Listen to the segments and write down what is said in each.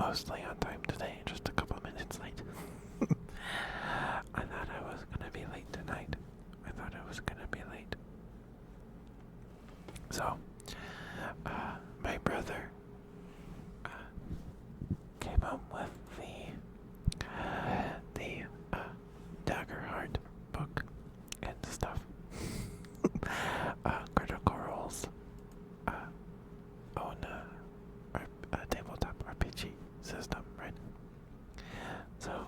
mostly on time today, just a couple minutes late. I thought I was gonna be late tonight. I thought I was gonna be late. So, my brother came home with the Daggerheart book and stuff. Critical Role's own tabletop RPG system, right? So,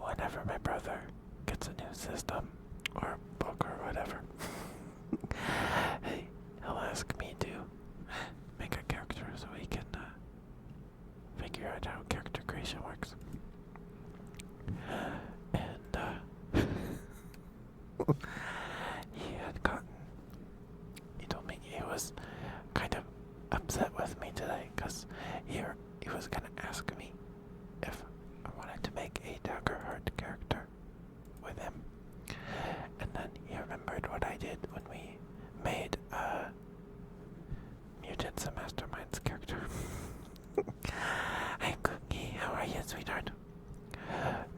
whenever my brother gets a new system or book or whatever, hey, he'll ask me to make a character so he can figure out how character creation works. And he told me he was kind of upset with me today because he was going to ask me if I wanted to make a Daggerheart character with him. And then he remembered what I did when we made Mutants and Masterminds character. Hey Cookie, how are you, sweetheart?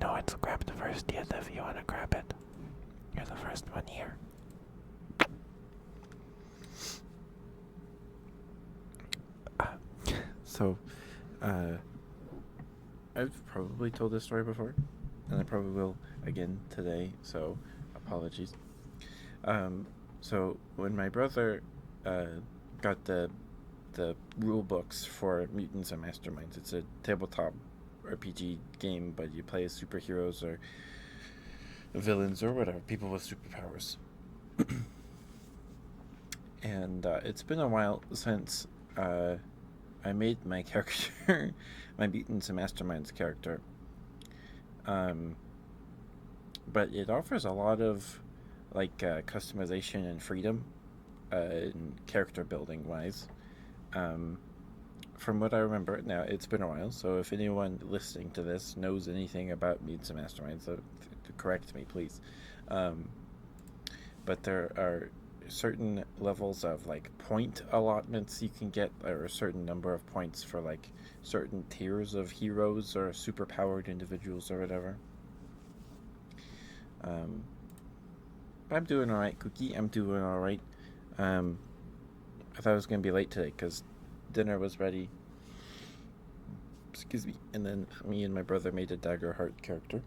No, it's grabbed first yet if you want to grab it. You're the first one here. So, I've probably told this story before, and I probably will again today, so apologies. So when my brother got the rule books for Mutants and Masterminds, it's a tabletop RPG game, but you play as superheroes or villains or whatever, people with superpowers. And it's been a while since I made my character, my Mutants and Masterminds character. But it offers a lot of customization and freedom in character building wise. From what I remember, now it's been a while, so if anyone listening to this knows anything about Mutants and Masterminds, to correct me, please. But there are certain levels of point allotments you can get, or a certain number of points for certain tiers of heroes or superpowered individuals or whatever. But I'm doing alright, Cookie. I'm doing alright. I thought I was going to be late today because dinner was ready. Excuse me. And then me and my brother made a Daggerheart character.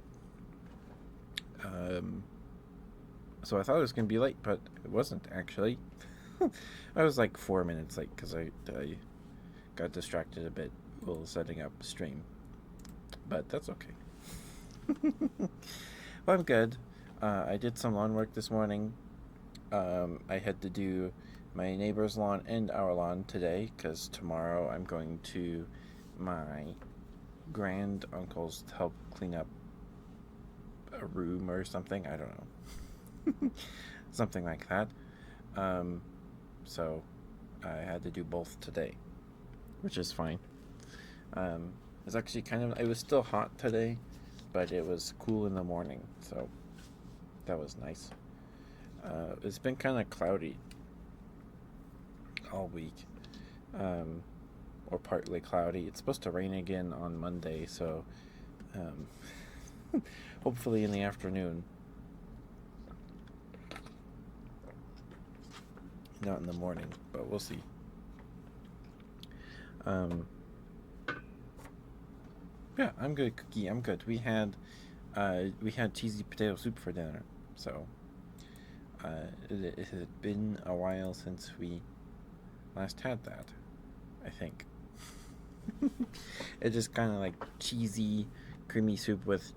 So I thought it was going to be late, but it wasn't actually. I was 4 minutes late because I got distracted a bit while setting up stream. But that's okay. Well, I'm good. I did some lawn work this morning. I had to do my neighbor's lawn and our lawn today because tomorrow I'm going to my grand uncle's to help clean up a room or something. I don't know. Something like that. So I had to do both today, which is fine. It's actually it was still hot today, but it was cool in the morning, so that was nice. It's been kind of cloudy all week, or partly cloudy. It's supposed to rain again on Monday, so hopefully in the afternoon. Not in the morning, but we'll see. Yeah, I'm good, Cookie. I'm good. We had cheesy potato soup for dinner, so it had been a while since we last had that, I think. It's just kind of cheesy, creamy soup with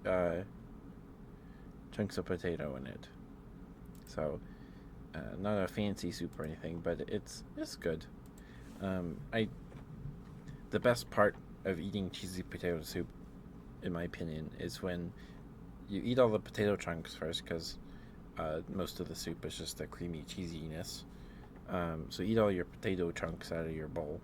chunks of potato in it. So not a fancy soup or anything, but it's good. The best part of eating cheesy potato soup, in my opinion, is when you eat all the potato chunks first, because most of the soup is just the creamy cheesiness. So eat all your potato chunks out of your bowl,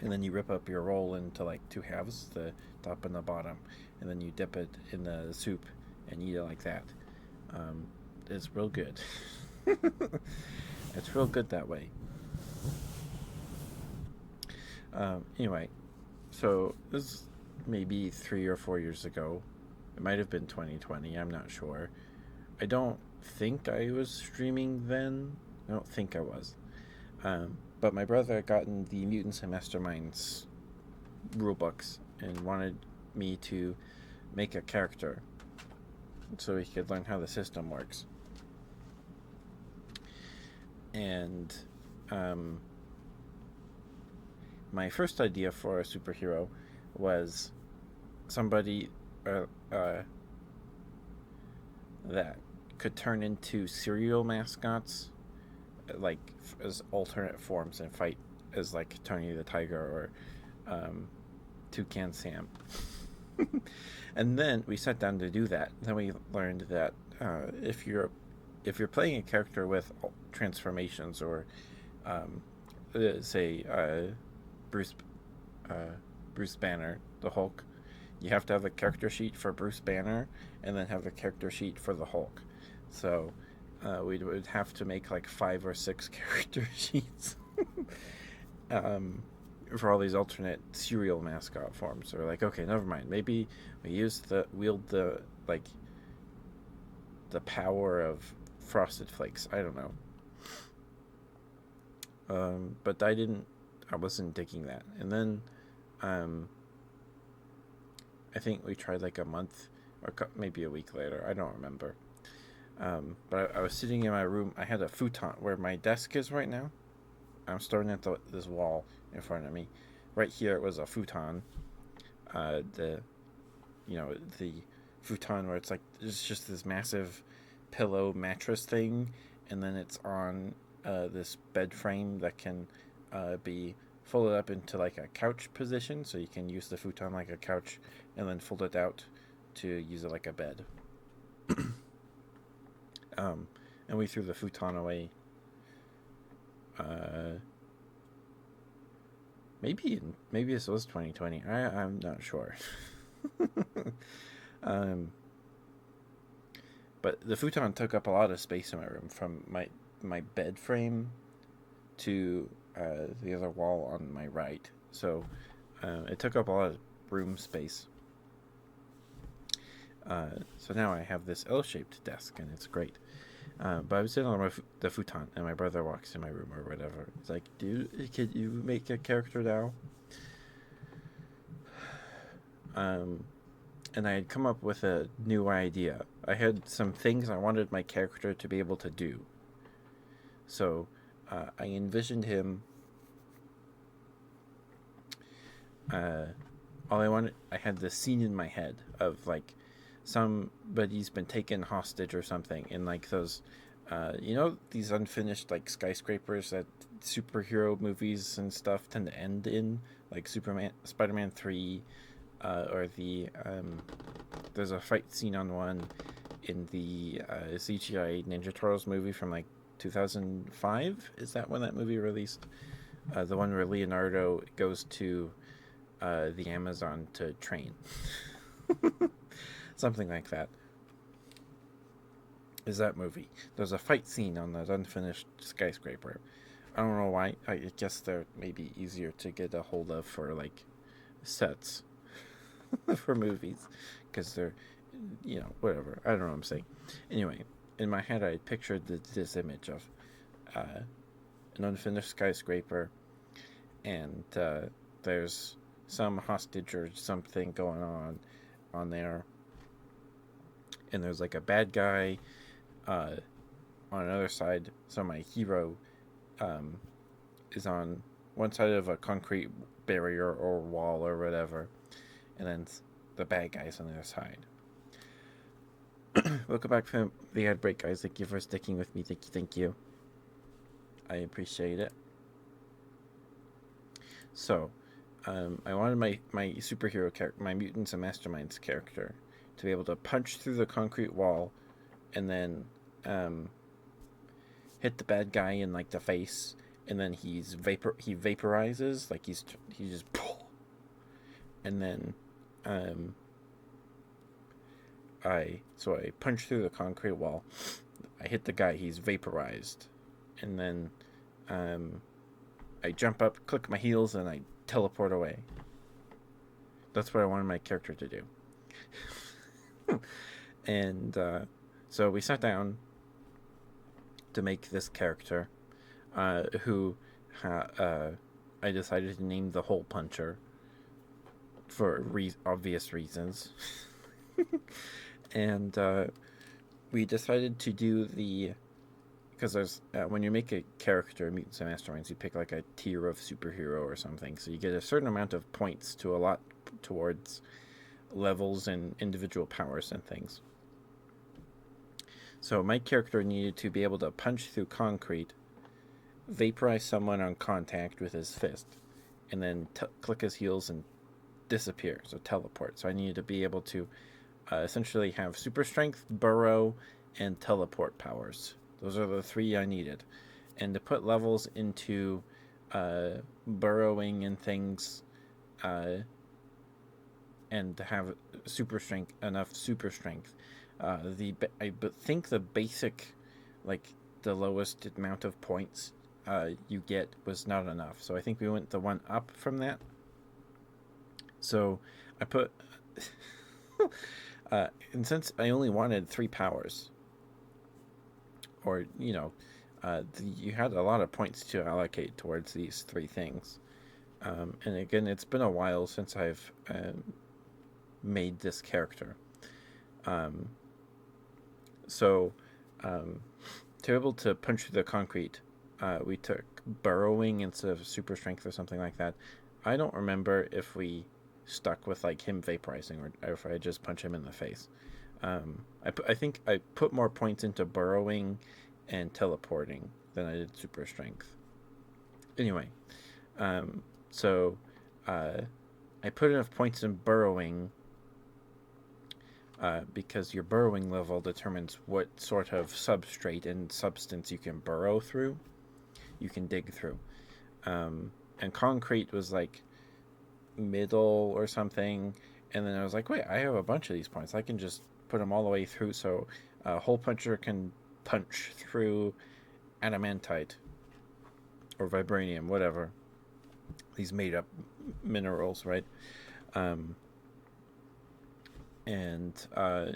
and then you rip up your roll into two halves, the top and the bottom, and then you dip it in the soup and eat it like that. It's real good. It's real good that way. Anyway, So this is maybe 3 or 4 years ago. It might have been 2020. I'm not sure. I don't think I was streaming then. I don't think I was. But my brother had gotten the Mutants and Masterminds rulebooks and wanted me to make a character so he could learn how the system works. And my first idea for a superhero was somebody that could turn into cereal mascots, like as alternate forms, and fight as like Tony the Tiger or Toucan Sam. And then we sat down to do that. Then we learned that if you're playing a character with transformations, or say Bruce Banner, the Hulk, you have to have a character sheet for Bruce Banner and then have a character sheet for the Hulk. So we would have to make like 5 or 6 character sheets for all these alternate cereal mascot forms. So we're like, okay, never mind. Maybe we wield the power of Frosted Flakes. I don't know. But I wasn't digging that. And then I think we tried like a month or maybe a week later. I don't remember. But I was sitting in my room. I had a futon where my desk is right now. I'm staring at this wall in front of me. Right here it was a futon. The futon where it's just this massive pillow mattress thing, and then it's on this bed frame that can be folded up into like a couch position, so you can use the futon like a couch and then fold it out to use it like a bed. And we threw the futon away. Maybe this was 2020. I'm not sure. But the futon took up a lot of space in my room, from my bed frame to the other wall on my right. So it took up a lot of room space. So now I have this L-shaped desk, and it's great. But I was sitting on the futon, and my brother walks in my room or whatever. He's like, "Dude, could you make a character now?" And I had come up with a new idea. I had some things I wanted my character to be able to do. So I envisioned him. I had this scene in my head of like somebody's been taken hostage or something, in like those these unfinished like skyscrapers that superhero movies and stuff tend to end in, like Spider-Man 3, or there's a fight scene on one in the CGI Ninja Turtles movie from like 2005. Is that when that movie released? The one where Leonardo goes to the Amazon to train. Something like that is that movie. There's a fight scene on that unfinished skyscraper. I don't know why. I guess they're maybe easier to get a hold of for like sets for movies, because they're, whatever. I don't know what I'm saying. Anyway, in my head I pictured this image of an unfinished skyscraper, and there's some hostage or something going on there, and there's like a bad guy on another side. So my hero is on one side of a concrete barrier or wall or whatever, and then the bad guy's on the other side. Welcome back from the ad break, guys. Thank you for sticking with me. Thank you. I appreciate it. So I wanted my superhero character, my Mutants and Masterminds character, to be able to punch through the concrete wall and then hit the bad guy in like the face, and then he vaporizes, like he just and then I punch through the concrete wall, I hit the guy, he's vaporized, and then I jump up, click my heels, and I teleport away. That's what I wanted my character to do. And so we sat down to make this character, who I decided to name the Hole Puncher for obvious reasons. And we decided to do because there's when you make a character, Mutants and Masterminds, you pick like a tier of superhero or something, so you get a certain amount of points to allot towards levels and individual powers and things. So my character needed to be able to punch through concrete, vaporize someone on contact with his fist, and then click his heels and disappear, so teleport. So I needed to be able to essentially have super strength, burrow, and teleport powers. Those are the 3 I needed. And to put levels into burrowing and things, and to have enough super strength, I think the basic, like the lowest amount of points you get was not enough. So I think we went the one up from that. So I put, and since I only wanted 3 powers, or you had a lot of points to allocate towards these 3 things. And again, it's been a while since I've made this character. So to be able to punch through the concrete, we took burrowing instead of super strength or something like that. I don't remember if we stuck with like him vaporizing or if I just punch him in the face. I think I put more points into burrowing and teleporting than I did super strength. Anyway, so I put enough points in burrowing because your burrowing level determines what sort of substrate and substance you can burrow through, you can dig through. And concrete was like middle or something, and then I was like, wait, I have a bunch of these points, I can just put them all the way through. So Hole Puncher can punch through adamantite or vibranium, whatever, these made up minerals, right? And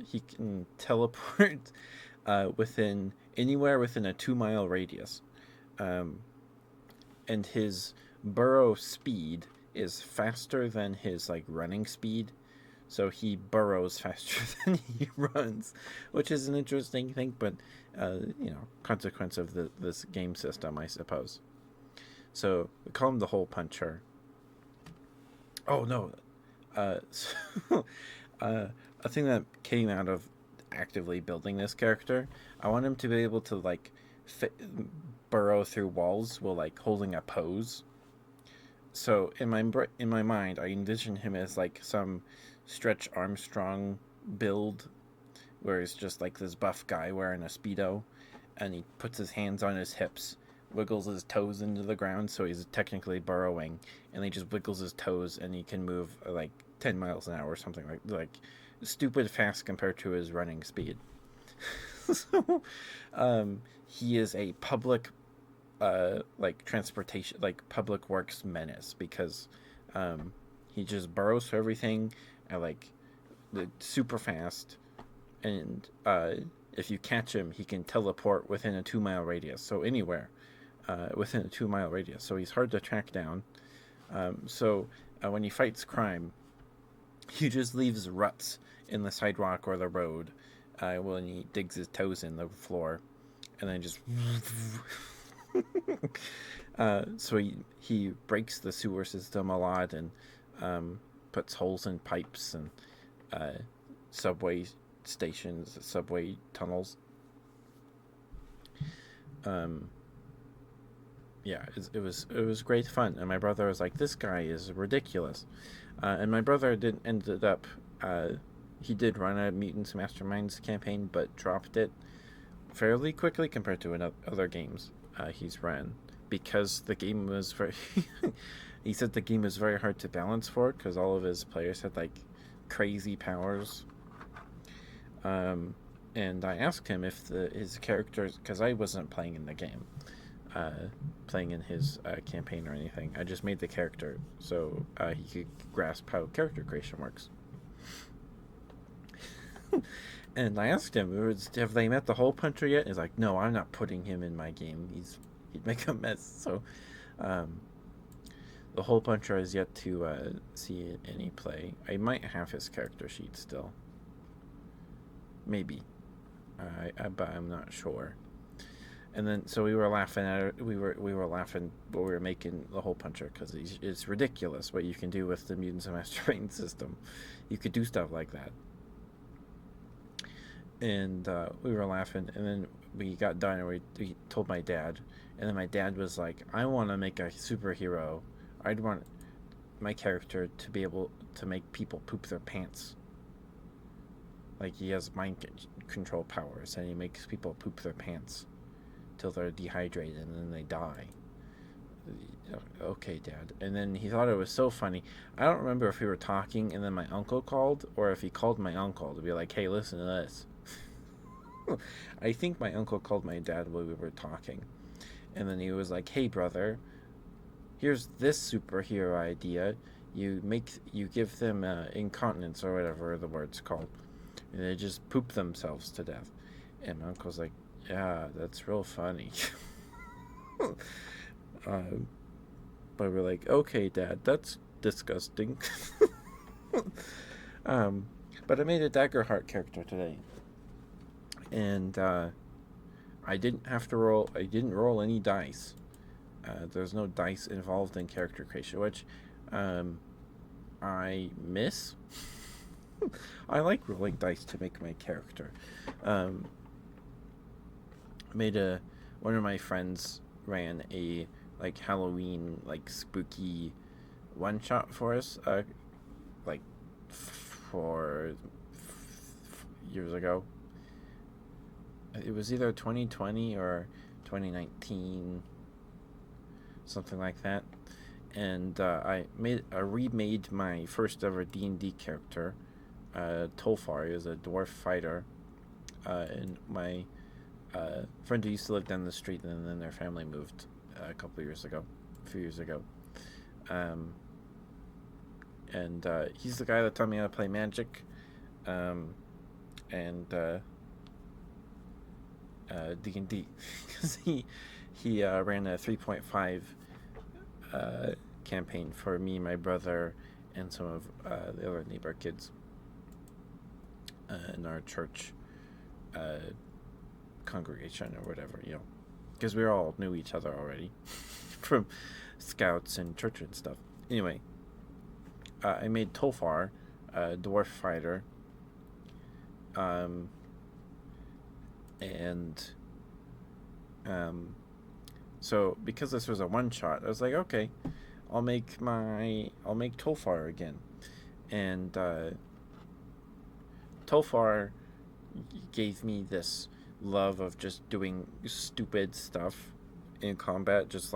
he can teleport anywhere within a 2-mile radius, and his burrow speed is faster than his like running speed, so he burrows faster than he runs, which is an interesting thing, but consequence of this game system, I suppose. So we call him the Hole Puncher. Oh no, a thing that came out of actively building this character, I want him to be able to like burrow through walls while like holding a pose. So in my mind, I envision him as like some Stretch Armstrong build, where he's just like this buff guy wearing a Speedo, and he puts his hands on his hips, wiggles his toes into the ground, so he's technically burrowing, and he just wiggles his toes, and he can move like 10 miles an hour or something, like stupid fast compared to his running speed. So he is a public like transportation, like public works menace, because he just burrows through everything at like super fast, and if you catch him, he can teleport within a 2-mile radius, so anywhere within a 2-mile radius, so he's hard to track down. So when he fights crime, he just leaves ruts in the sidewalk or the road when he digs his toes in the floor, and then just so he breaks the sewer system a lot, and puts holes in pipes and subway stations, subway tunnels. Yeah, it was great fun, and my brother was like, "This guy is ridiculous," and my brother ended up he did run a Mutants Masterminds campaign, but dropped it fairly quickly compared to other games he's run, because the game was very he said the game was very hard to balance for, because all of his players had like crazy powers. And I asked him if his characters, because I wasn't playing in the game, playing in his campaign or anything. I just made the character so he could grasp how character creation works. And I asked him, have they met the hole puncher yet? He's like, no, I'm not putting him in my game. He'd make a mess. So the hole puncher has yet to see any play. I might have his character sheet still. Maybe. But I'm not sure. And then, so we were laughing at it. We were laughing while we were making the hole puncher because it's ridiculous what you can do with the Mutants and Masturbating system. You could do stuff like that. And we were laughing, and then we got done, and we told my dad, and then my dad was like, I want to make a superhero. I'd want my character to be able to make people poop their pants. Like, he has mind control powers, and he makes people poop their pants till they're dehydrated, and then they die. Okay, Dad. And then he thought it was so funny. I don't remember if we were talking, and then my uncle called, or if he called my uncle to be like, hey, listen to this. I think my uncle called my dad while we were talking, and then he was like, hey, brother, here's this superhero idea. You give them incontinence, or whatever the word's called, and they just poop themselves to death. And my uncle's like, yeah, that's real funny. But we're like, okay, Dad, that's disgusting. But I made a Daggerheart character today, and I didn't roll any dice. There's no dice involved in character creation, which I miss. I like rolling dice to make my character. One of my friends ran a Halloween spooky one shot for us 4 years ago. It was either 2020 or 2019, something like that. And I remade my first ever D&D character, Tolfar. He was a dwarf fighter, and my friend who used to live down the street, and then their family moved a few years ago. And he's the guy that taught me how to play Magic, and D&D, because he ran a 3.5 campaign for me, my brother, and some of the other neighbor kids in our church congregation or whatever, because we all knew each other already from scouts and church and stuff. Anyway, I made Tolfar, a dwarf fighter, so because this was a one shot, I was like, okay, I'll make Tolfar again. And Tolfar gave me this love of just doing stupid stuff in combat, just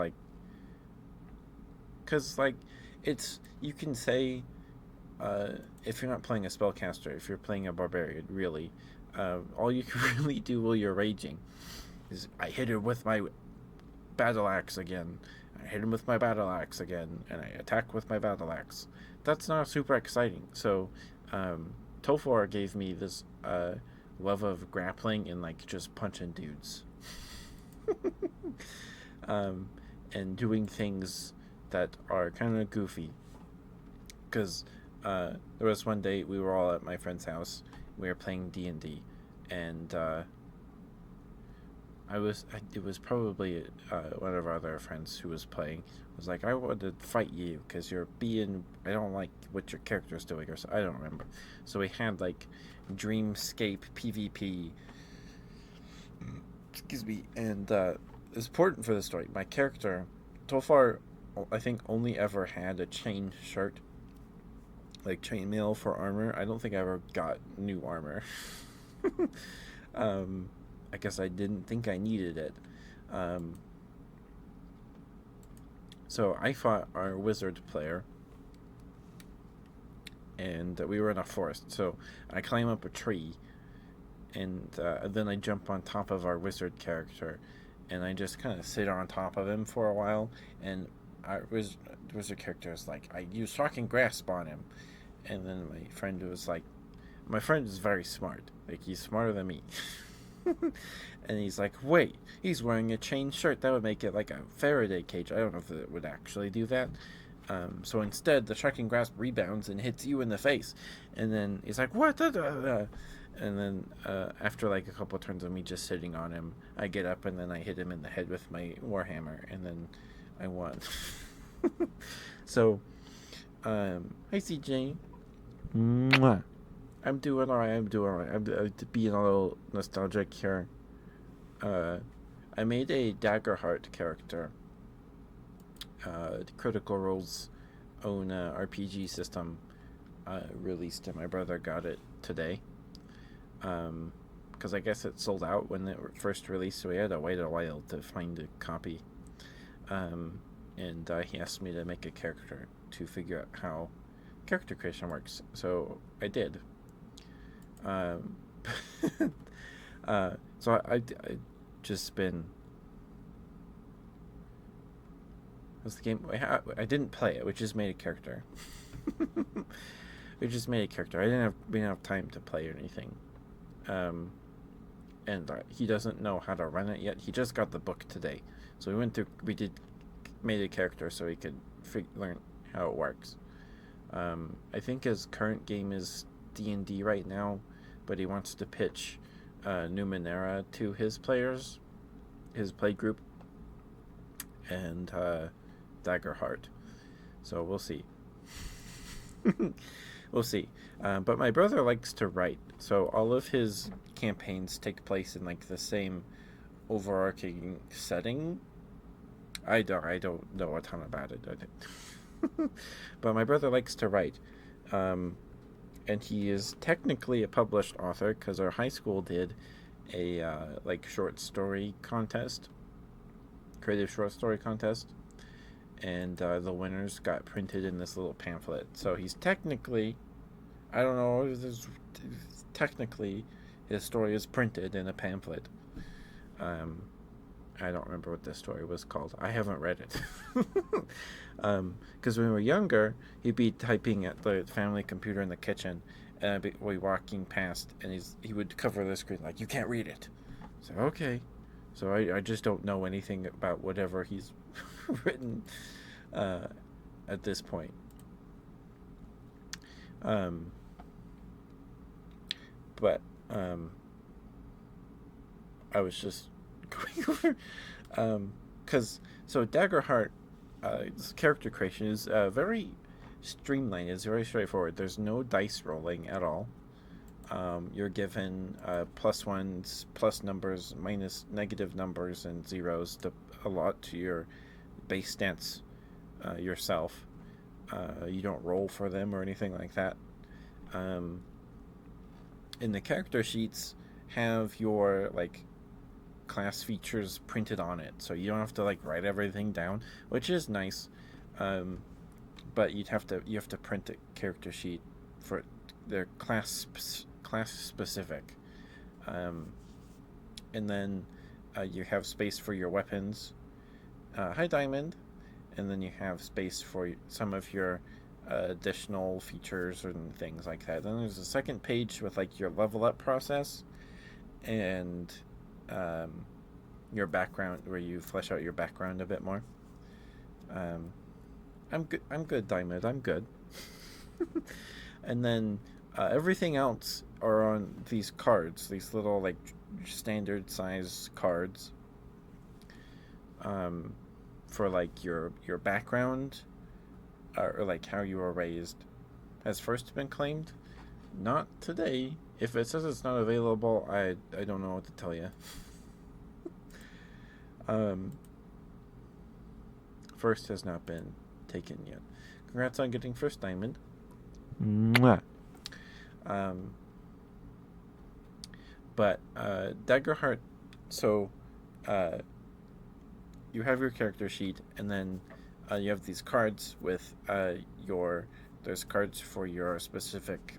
because it's, you can say, if you're not playing a spellcaster, if you're playing a barbarian, really, all you can really do while you're raging is, I hit him with my battle axe again, and I attack with my battle axe. That's not super exciting. So Tolfar gave me this love of grappling and just punching dudes. And doing things that are kind of goofy. Because there was one day we were all at my friend's house. We were playing D&D, and it was probably one of our other friends who was playing. Was like, I want to fight you because I don't like what your character's doing, or so, I don't remember. So we had Dreamscape PvP. Excuse me. And it's important for the story. My character, Tolfar, I think only ever had a chain shirt, chainmail for armor. I don't think I ever got new armor. I guess I didn't think I needed it. So I fought our wizard player, and we were in a forest. So I climb up a tree, and then I jump on top of our wizard character, and I just kind of sit on top of him for a while, and there was a character was like, I use shocking grasp on him, and then my friend is very smart, like he's smarter than me. And he's like, wait, he's wearing a chain shirt, that would make it like a Faraday cage. I don't know if it would actually do that. So instead, the shocking grasp rebounds and hits you in the face. And then he's like, what? And then after like a couple of turns of me just sitting on him, I get up and then I hit him in the head with my warhammer, and then I won. So, hi CJ. Mwah. I'm doing alright. I'm being a little nostalgic here. I made a Daggerheart character. Critical Role's own RPG system released it. My brother got it today. Because I guess it sold out when it first released, so we had to wait a while to find a copy. And he asked me to make a character to figure out how character creation works. So I did. So I just been. What's the game? I didn't play it. We just made a character. I didn't have time to play or anything. And he doesn't know how to run it yet. He just got the book today, so made a character so he could learn how it works. I think his current game is D&D right now, but he wants to pitch Numenera to his players, his play group, and Daggerheart. So we'll see. We'll see. But my brother likes to write, so all of his campaigns take place in like the same overarching setting. I don't know a ton about it. But my brother likes to write. And he is technically a published author because our high school did a short story contest, creative short story contest, and the winners got printed in this little pamphlet. So he's technically, I don't know, technically his story is printed in a pamphlet. I don't remember what this story was called. I haven't read it. Because when we were younger, he'd be typing at the family computer in the kitchen, and I'd be walking past, and he would cover the screen like, you can't read it. So, okay. So I just don't know anything about whatever he's written at this point. But I was just going over because Daggerheart, this character creation is very streamlined. It's very straightforward. There's no dice rolling at all. You're given plus ones, plus numbers, minus negative numbers, and zeros to allot to your base stats yourself. You don't roll for them or anything like that. And the character sheets have your class features printed on it, so you don't have to write everything down, which is nice. But you have to print a character sheet for their class specific. And then you have space for your weapons. Hi Diamond. And then you have space for some of your additional features and things like that. Then there's a second page with your level up process and your background, where you flesh out your background a bit more. I'm good, Diamond. I'm good. And then everything else are on these cards, these little standard size cards. For your background, or how you were raised, has first been claimed. Not today. If it says it's not available, I don't know what to tell you. First has not been taken yet. Congrats on getting first, Diamond. Mwah. But Daggerheart, so you have your character sheet, and then you have these cards with there's cards for your specific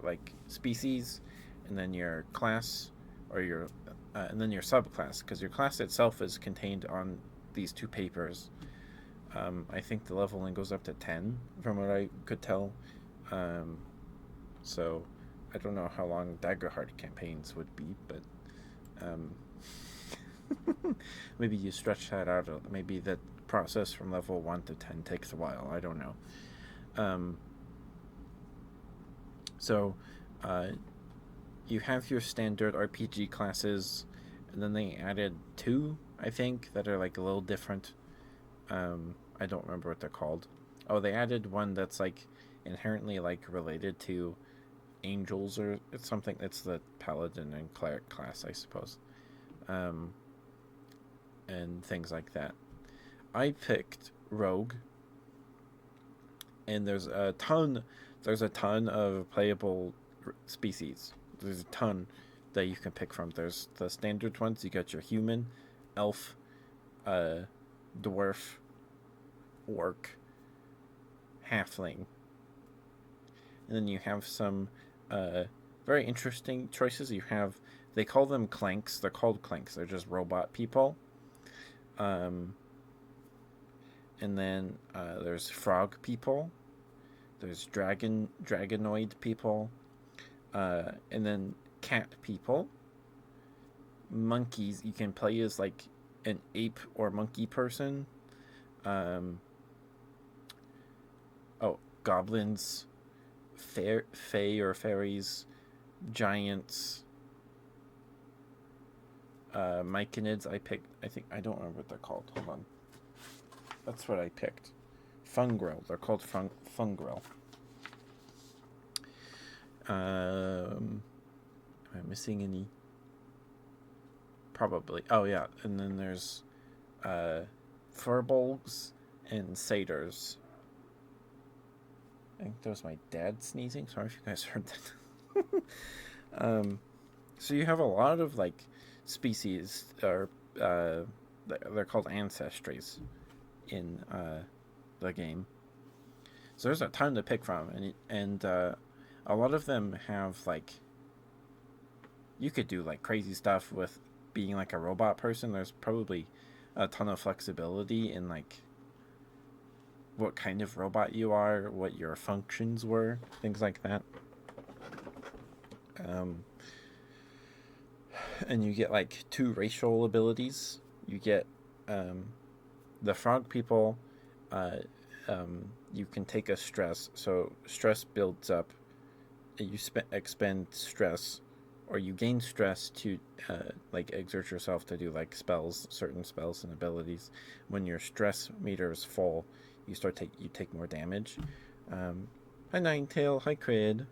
species, and then your class or your and then your subclass, because your class itself is contained on these two papers. I think the leveling goes up to 10 from what I could tell. So I don't know how long Daggerheart campaigns would be, but maybe you stretch that out. Maybe that process from level 1 to 10 takes a while. I don't know. So you have your standard RPG classes, and then they added 2, I think, that are like a little different. I don't remember what they're called. Oh, they added one that's like inherently like related to angels, or it's something. It's the paladin and cleric class, I suppose, and things like that. I picked rogue, and there's a ton of playable species. There's a ton that you can pick from. There's the standard ones. You got your human, elf, dwarf, orc, halfling, and then you have some very interesting choices. You have, they call them clanks. They're called clanks. They're just robot people. And then there's frog people. There's dragonoid people. And then cat people. Monkeys. You can play as like an ape or monkey person. Goblins, fae or fairies, giants, myconids. I don't remember what they're called. Hold on. That's what I picked. Fungrel. They're called fungrel. Am I missing any? Probably. Oh yeah, and then there's furbolgs and satyrs. I think that was my dad sneezing. Sorry if you guys heard that. So you have a lot of like species, or they're called ancestries in the game. So there's a ton to pick from, and a lot of them have like, you could do like crazy stuff with being like a robot person. There's probably a ton of flexibility in like what kind of robot you are, what your functions were, things like that. And you get like 2 racial abilities. You get the frog people. You can take a stress, so stress builds up. You expend stress, or you gain stress to like exert yourself to do like spells, certain spells and abilities. When your stress meter is full, you take more damage. Hi Ninetail, hi Crid.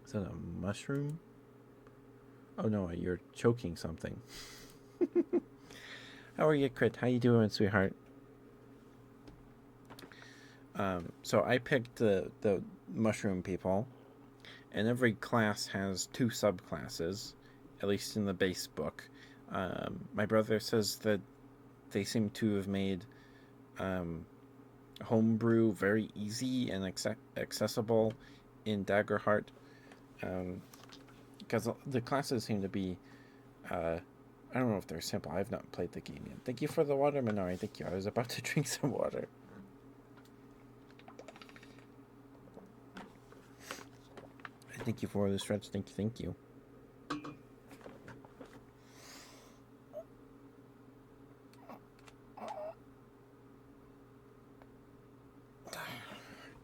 Is that a mushroom? Oh no, you're choking something. How are you, Crit? How you doing, sweetheart? So I picked the mushroom people, and every class has 2 subclasses, at least in the base book. My brother says that they seem to have made homebrew very easy and accessible in Daggerheart, because the classes seem to be I don't know if they're simple. I've not played the game yet. Thank you for the water, Minori. Thank you. I was about to drink some water. Thank you for the stretch. Thank you.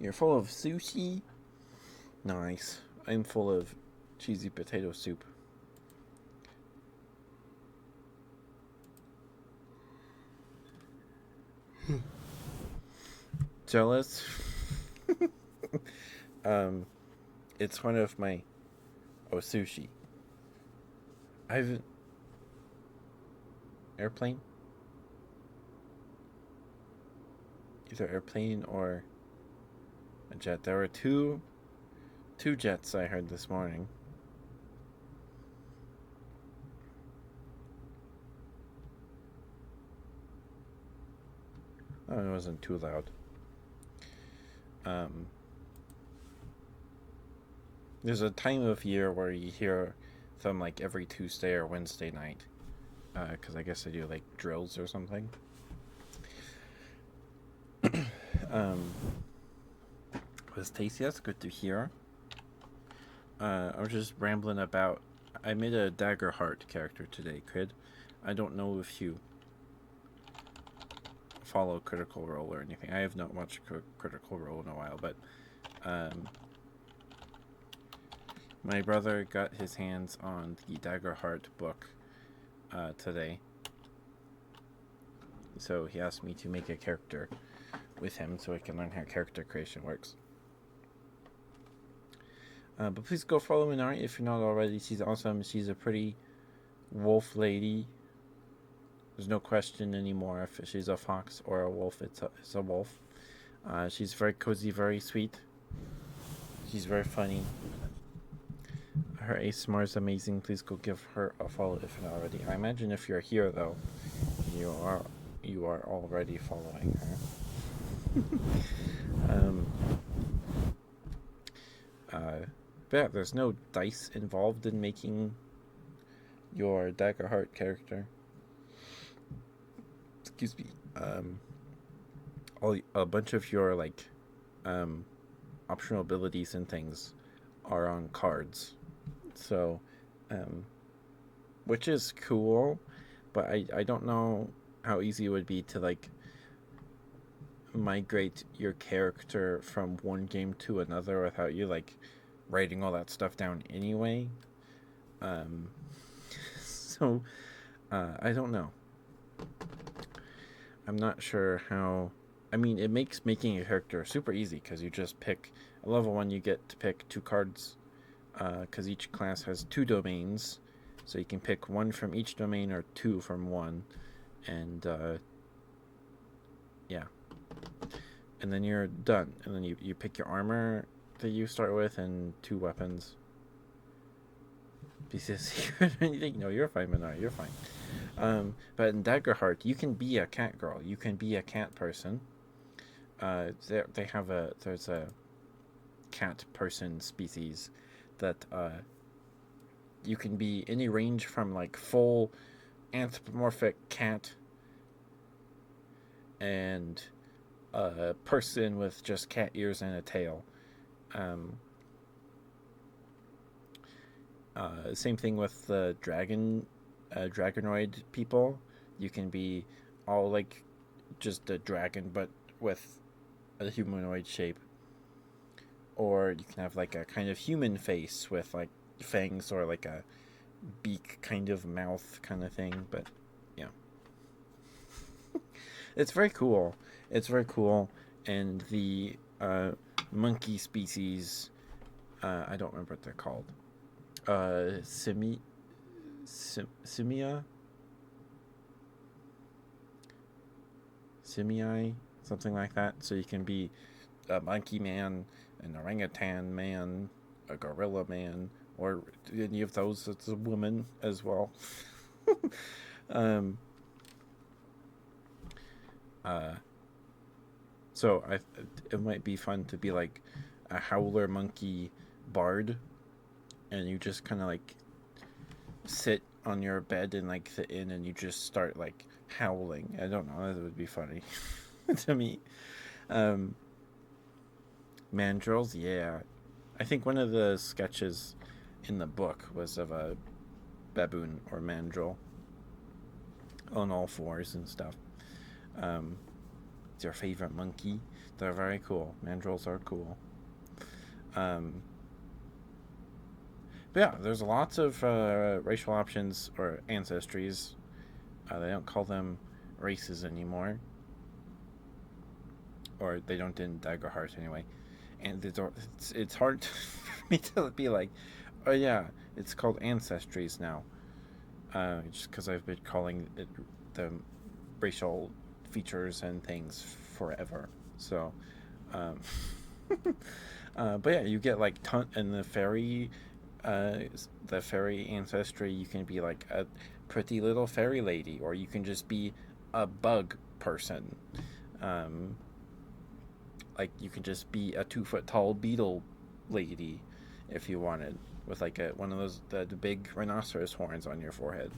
You're full of sushi? Nice. I'm full of cheesy potato soup. Jealous? It's one of my... Oh, sushi. I've... Airplane? Either airplane or a jet. There were two jets I heard this morning. Oh, it wasn't too loud. There's a time of year where you hear them like every Tuesday or Wednesday night, because I guess I do like drills or something. Was tasty. That's good to hear. I was just rambling about. I made a Daggerheart character today, Crid. I don't know if you follow Critical Role or anything. I have not watched Critical Role in a while, but my brother got his hands on the Daggerheart book today, so he asked me to make a character with him so I can learn how character creation works. But please go follow Minari if you're not already. She's awesome. She's a pretty wolf lady. There's no question anymore if she's a fox or a wolf. It's a wolf. She's very cozy, very sweet. She's very funny. Her ASMR is amazing. Please go give her a follow if not already. I imagine if you're here though, you are already following her. But yeah, there's no dice involved in making your Daggerheart character. Excuse me. A bunch of your like optional abilities and things are on cards. So, which is cool, but I don't know how easy it would be to like migrate your character from one game to another without you like writing all that stuff down anyway. So I don't know. I'm not sure how. I mean, it makes making a character super easy because you just pick a level 1. You get to pick 2 cards because each class has 2 domains, so you can pick 1 from each domain or 2 from one, and yeah, and then you're done. And then you pick your armor that you start with and 2 weapons. Because anything? No, you're fine, Minari. You're fine. But in Daggerheart, you can be a cat girl. You can be a cat person. There's a cat person species that you can be any range from like full anthropomorphic cat and a person with just cat ears and a tail. Same thing with the dragonoid people. You can be all like just a dragon but with a humanoid shape, or you can have like a kind of human face with like fangs or like a beak kind of mouth kind of thing. But yeah, it's very cool. And the monkey species, I don't remember what they're called. Simii, something like that. So you can be a monkey man, an orangutan man, a gorilla man, or any of those. It's a woman as well. So it might be fun to be like a howler monkey bard, and you just kind of like sit on your bed in like the inn and you just start like howling. I don't know, that would be funny to me. Mandrills, yeah. I think one of the sketches in the book was of a baboon or mandrill on all fours and stuff. It's your favorite monkey. They're very cool. Mandrills are cool. But yeah, there's lots of racial options or ancestries. They don't call them races anymore. Or they don't in Daggerheart anyway. And it's hard for me to be like, oh yeah, it's called ancestries now. Just because I've been calling it the racial features and things forever. So, but yeah, you get like in the fairy ancestry, you can be like a pretty little fairy lady, or you can just be a bug person. Like you can just be a 2-foot tall beetle lady, if you wanted, with like one of those the big rhinoceros horns on your forehead.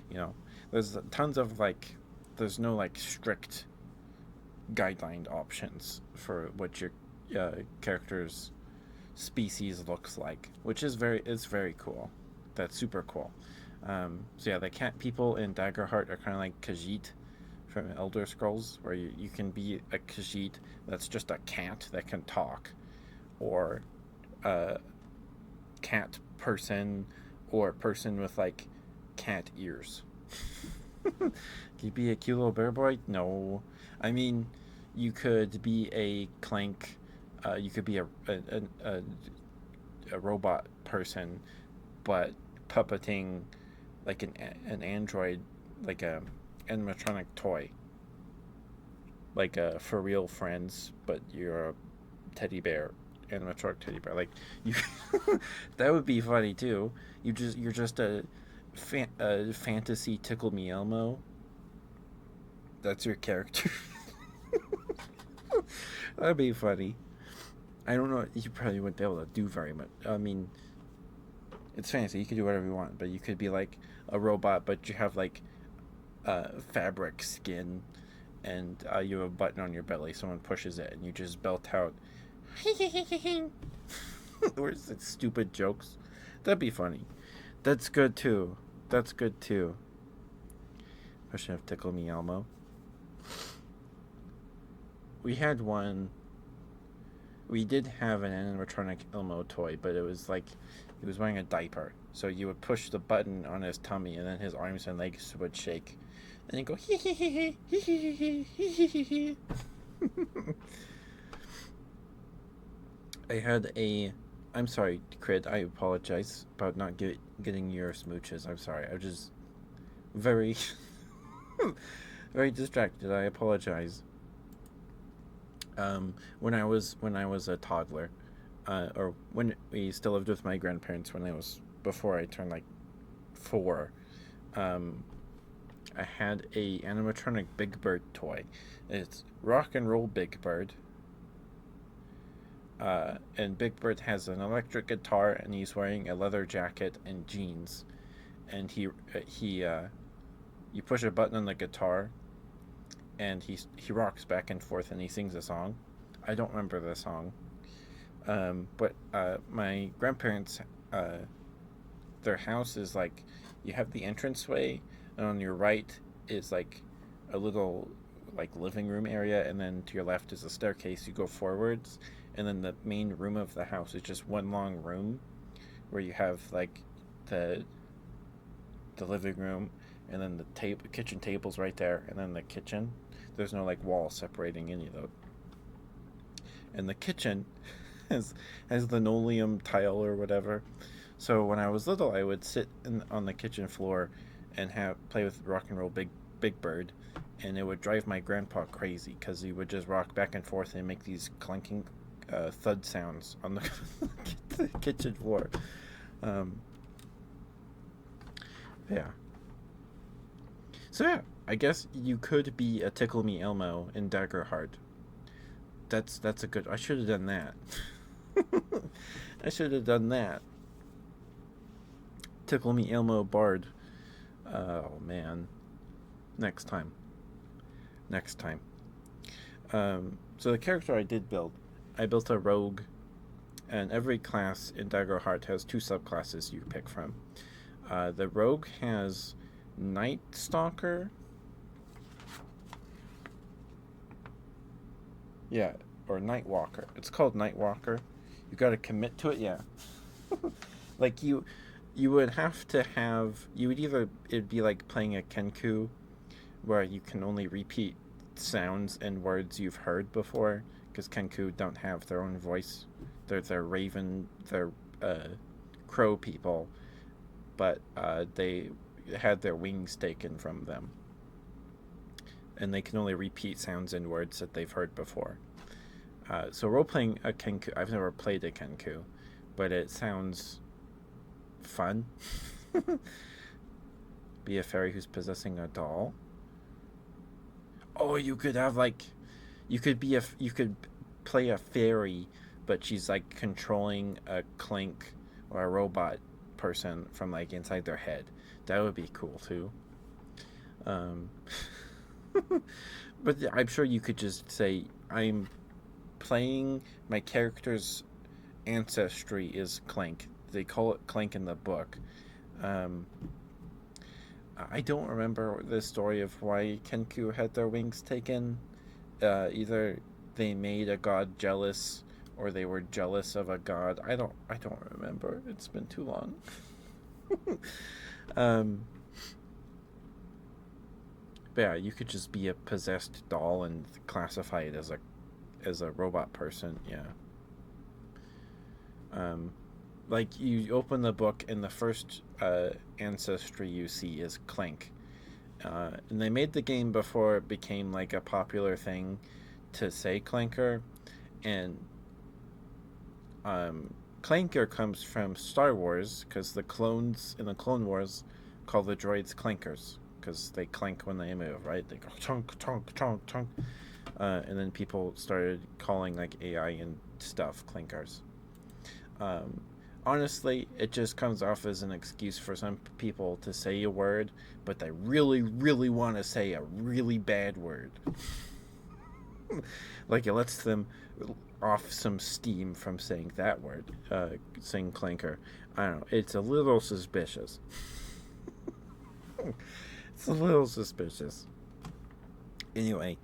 You know, there's tons of like, there's no like strict guideline options for what your character's species looks like, which is very cool. That's super cool. So yeah, the cat people in Daggerheart are kind of like Khajiit from Elder Scrolls, where you can be a Khajiit that's just a cat that can talk, or a cat person, or a person with like cat ears. Can you be a cute little bear boy? No. I mean, you could be a clank. You could be a robot person, but puppeting like an android, like a animatronic toy, like a for real friends, but you're a teddy bear, animatronic teddy bear. Like you, that would be funny too. You're just a fantasy Tickle Me Elmo. That's your character. That'd be funny. I don't know. You probably wouldn't be able to do very much. I mean, it's fancy. You could do whatever you want, but you could be like a robot, but you have like fabric skin, and you have a button on your belly. Someone pushes it, and you just belt out. Where's the stupid jokes? That'd be funny. That's good too. That's good too. I should have Tickle Me Elmo. We had one. We did have an animatronic Elmo toy, but it was like he was wearing a diaper. So you would push the button on his tummy, and then his arms and legs would shake, and he'd go hee hee hee hee hee hee hee hee hee. I had a. I'm sorry, Crid. I apologize about not getting your smooches. I'm sorry. I'm just very, very distracted. I apologize. When I was a toddler, or when we still lived with my grandparents, when I was before I turned like 4, I had a animatronic Big Bird toy. It's Rock and Roll Big Bird. And Big Bird has an electric guitar, and he's wearing a leather jacket and jeans. And you push a button on the guitar, and he rocks back and forth, and he sings a song. I don't remember the song, but my grandparents, their house is like, you have the entranceway, and on your right is like a little like living room area, and then to your left is a staircase. You go forwards, and then the main room of the house is just one long room, where you have like the living room, and then the kitchen table's right there, and then the kitchen. There's no like wall separating any of those. And the kitchen has linoleum tile or whatever. So when I was little, I would sit on the kitchen floor and play with Rock and Roll Big Bird, and it would drive my grandpa crazy because he would just rock back and forth and make these clanking thud sounds on the kitchen floor. Yeah. So yeah, I guess you could be a Tickle Me Elmo in Daggerheart. That's a good. I should have done that. I should have done that. Tickle Me Elmo Bard. Oh man. Next time. So the character I did build, I built a rogue, and every class in Daggerheart has 2 subclasses you pick from. The rogue has Night Stalker. Yeah, or Night Walker. It's called Night Walker. You got to commit to it. Yeah. Like you would have to have. You would it'd be like playing a Kenku, where you can only repeat sounds and words you've heard before, because Kenku don't have their own voice. They're raven. They're crow people, but they had their wings taken from them, and they can only repeat sounds and words that they've heard before. So role-playing a Kenku, I've never played a Kenku, but it sounds fun. Be a fairy who's possessing a doll. Oh, you could have like, you could play a fairy, but she's like controlling a clank or a robot person from like inside their head. That would be cool too. Um, but I'm sure you could just say, I'm playing my character's ancestry is Clank. They call it Clank in the book. Um, I don't remember the story of why Kenku had their wings taken. Either they made a god jealous, or they were jealous of a god. I don't remember. It's been too long. um, but yeah, you could just be a possessed doll and classify it as a robot person. Yeah. Like you open the book and the first ancestry you see is Clank. And they made the game before it became like a popular thing to say Clanker. And Clanker comes from Star Wars, because the clones in the Clone Wars call the droids clankers, because they clank when they move, right? They go chunk, chunk, chunk, chunk. And then people started calling like AI and stuff clankers. Honestly, it just comes off as an excuse for some people to say a word, but they really, really want to say a really bad word. Like it lets them off some steam from saying that word, saying clanker. I don't know. It's a little suspicious. It's a little suspicious. Anyway,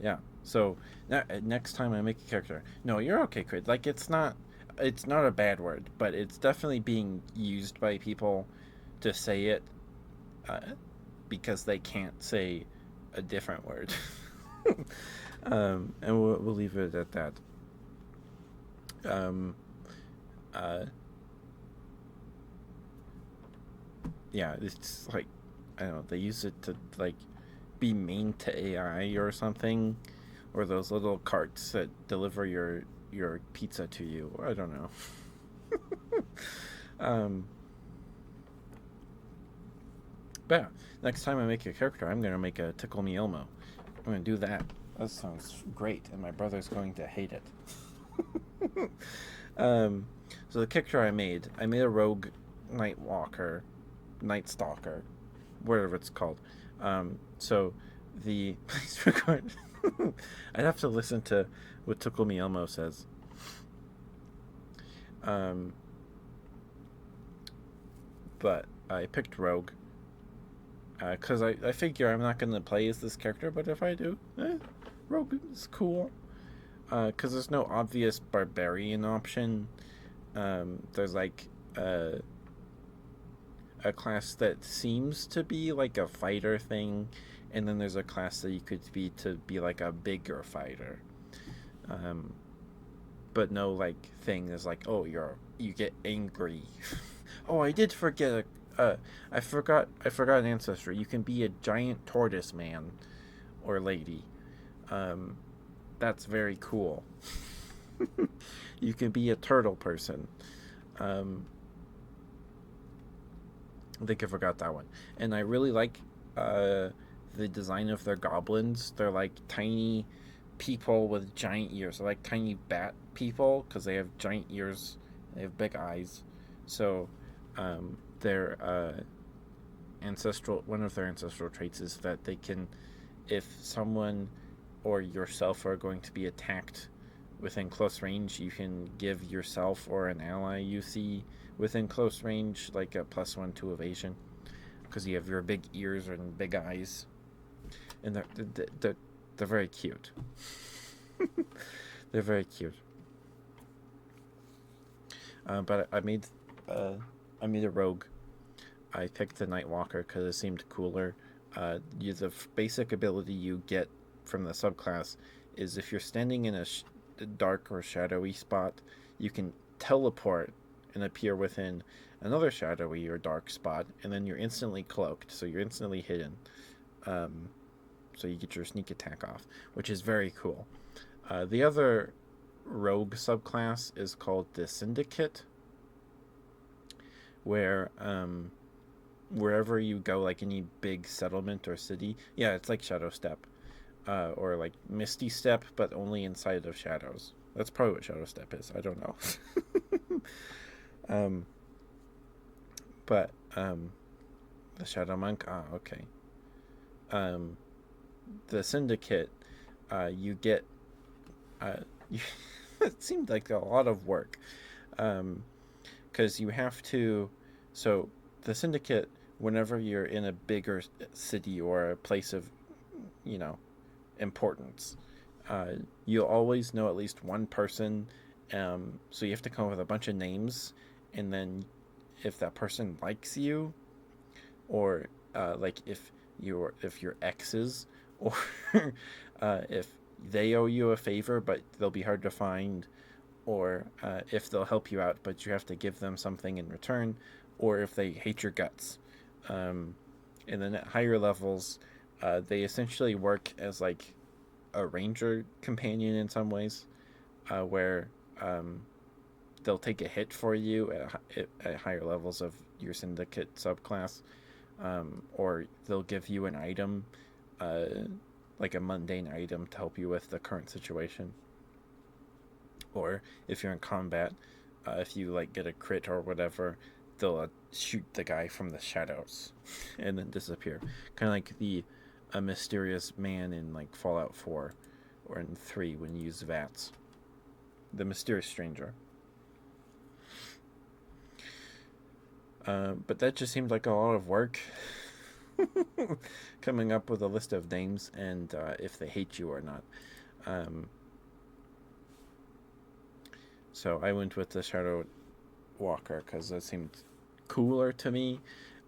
yeah. So next time I make a character, no, you're okay, Crit. Like it's not a bad word, but it's definitely being used by people to say it because they can't say a different word. And we'll leave it at that. Yeah, it's like, I don't know, they use it to like be mean to AI or something, or those little carts that deliver your pizza to you. I don't know. But yeah, next time I make a character, I'm gonna make a Tickle Me Elmo. I'm gonna do that. That sounds great, and my brother's going to hate it. So the character I made a rogue night walker, night stalker, whatever it's called. So the please record. I'd have to listen to what Tickle Me Elmo says. But I picked rogue because I figure I'm not going to play as this character, but if I do, rogue is cool. Because there's no obvious barbarian option. There's like a class that seems to be like a fighter thing, and then there's a class that you could be to be like a bigger fighter. But no like thing is like, oh, you get angry. Oh, I did forget I forgot an ancestry. You can be a giant tortoise man or lady. That's very cool. You can be a turtle person. I think I forgot that one. And I really like the design of their goblins. They're like tiny people with giant ears. They're like tiny bat people because they have giant ears. They have big eyes. So their one of their ancestral traits is that they can, if someone or yourself are going to be attacked within close range, you can give yourself or an ally you see within close range like a +1 to evasion, because you have your big ears and big eyes, and they're very cute. They're very cute. But I made a rogue. I picked the Nightwalker because it seemed cooler. The basic ability you get from the subclass is if you're standing in a dark or shadowy spot, you can teleport and appear within another shadowy or dark spot, and then you're instantly cloaked, so you're instantly hidden. So you get your sneak attack off, which is very cool. The other rogue subclass is called the Syndicate, where wherever you go, like any big settlement or city, yeah, it's like Shadow Step, or like Misty Step, but only inside of shadows. That's probably what Shadow Step is. I don't know. But the Shadow Monk. Ah, okay. The Syndicate. You get. You, it seemed like a lot of work. Because you have to. So the Syndicate, whenever you're in a bigger city or a place of, importance, you'll always know at least one person. So you have to come up with a bunch of names, and then if that person likes you, or like if your exes, or if they owe you a favor but they'll be hard to find, or if they'll help you out but you have to give them something in return, or if they hate your guts. And then at higher levels, they essentially work as like a ranger companion in some ways, where they'll take a hit for you at higher levels of your syndicate subclass, or they'll give you an item, like a mundane item to help you with the current situation. Or if you're in combat, if you like get a crit or whatever, they'll shoot the guy from the shadows and then disappear, kind of like a mysterious man in like Fallout 4 or in 3 when you use VATS. The mysterious stranger. But that just seemed like a lot of work. Coming up with a list of names and if they hate you or not. So I went with the Shadow Walker because that seemed cooler to me.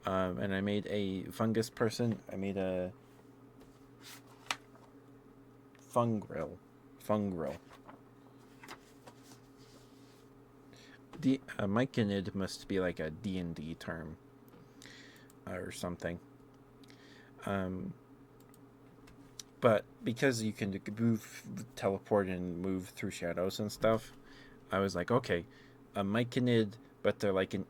And I made a fungus person. I made a fungrel. Myconid must be like a D&D term or something. But because you can move, teleport, and move through shadows and stuff, I was like, okay, a myconid, but they're like an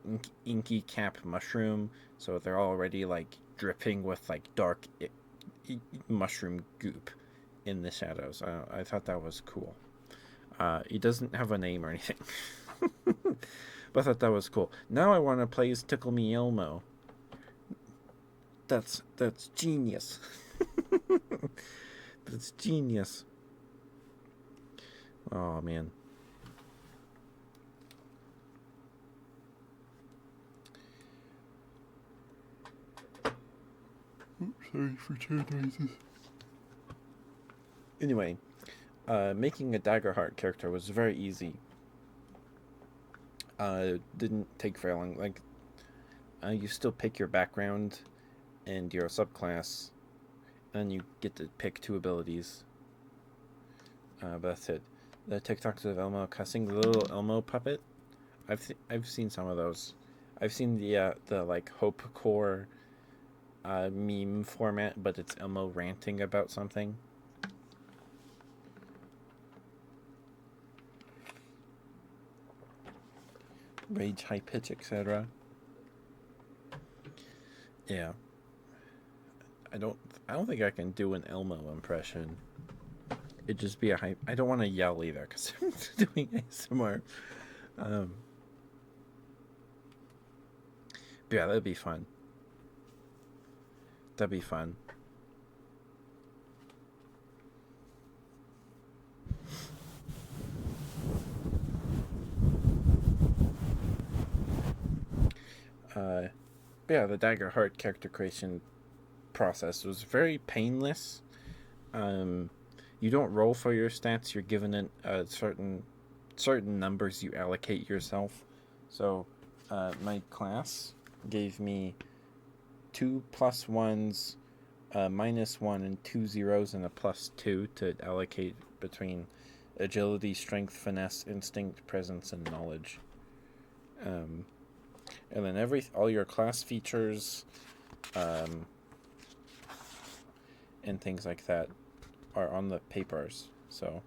inky cap mushroom, so they're already like dripping with like dark mushroom goop in the shadows. I thought that was cool. He doesn't have a name or anything. But I thought that was cool. Now I want to play as Tickle Me Elmo. That's genius. That's genius. Oh man. Oops, sorry for chair noises. Anyway, making a Daggerheart character was very easy. Didn't take very long. Like, you still pick your background and your subclass, and you get to pick 2 abilities. But that's it. The TikToks of Elmo cussing, the little Elmo puppet. I've seen some of those. I've seen the like Hope Core meme format, but it's Elmo ranting about something. Rage, high pitch, etc. Yeah. I don't think I can do an Elmo impression. It'd just be a high. I don't want to yell either because I'm doing ASMR. But yeah, that'd be fun. That'd be fun. Yeah, the Daggerheart character creation process was very painless. You don't roll for your stats. You're given certain numbers you allocate yourself. So, my class gave me 2 +1s, -1, and 2 zeros, and a +2 to allocate between agility, strength, finesse, instinct, presence, and knowledge. And then all your class features, and things like that are on the papers. So,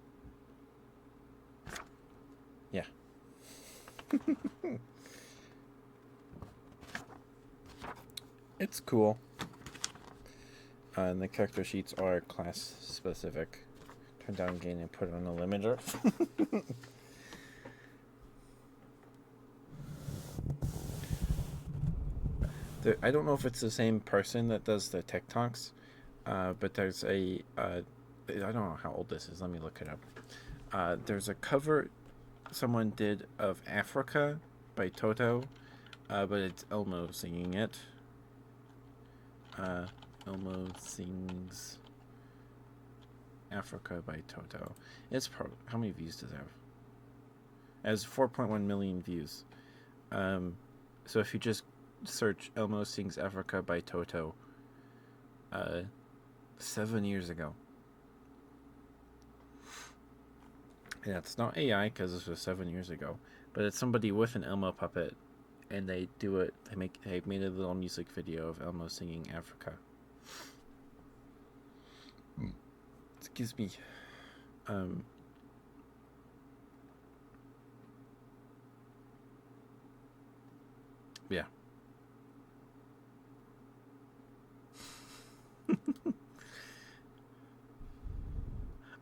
yeah. It's cool. And the character sheets are class specific. and down gain and put on a limiter. I don't know if it's the same person that does the TikToks, but there's I don't know how old this is. Let me look it up. There's a cover someone did of Africa by Toto, but it's Elmo singing it. Elmo sings Africa by Toto. It's how many views does it have? It has 4.1 million views. So if you just search Elmo sings Africa by Toto, 7 years ago. And it's not AI because this was 7 years ago, but it's somebody with an Elmo puppet, and they do it. They made a little music video of Elmo singing Africa. Excuse me. Yeah.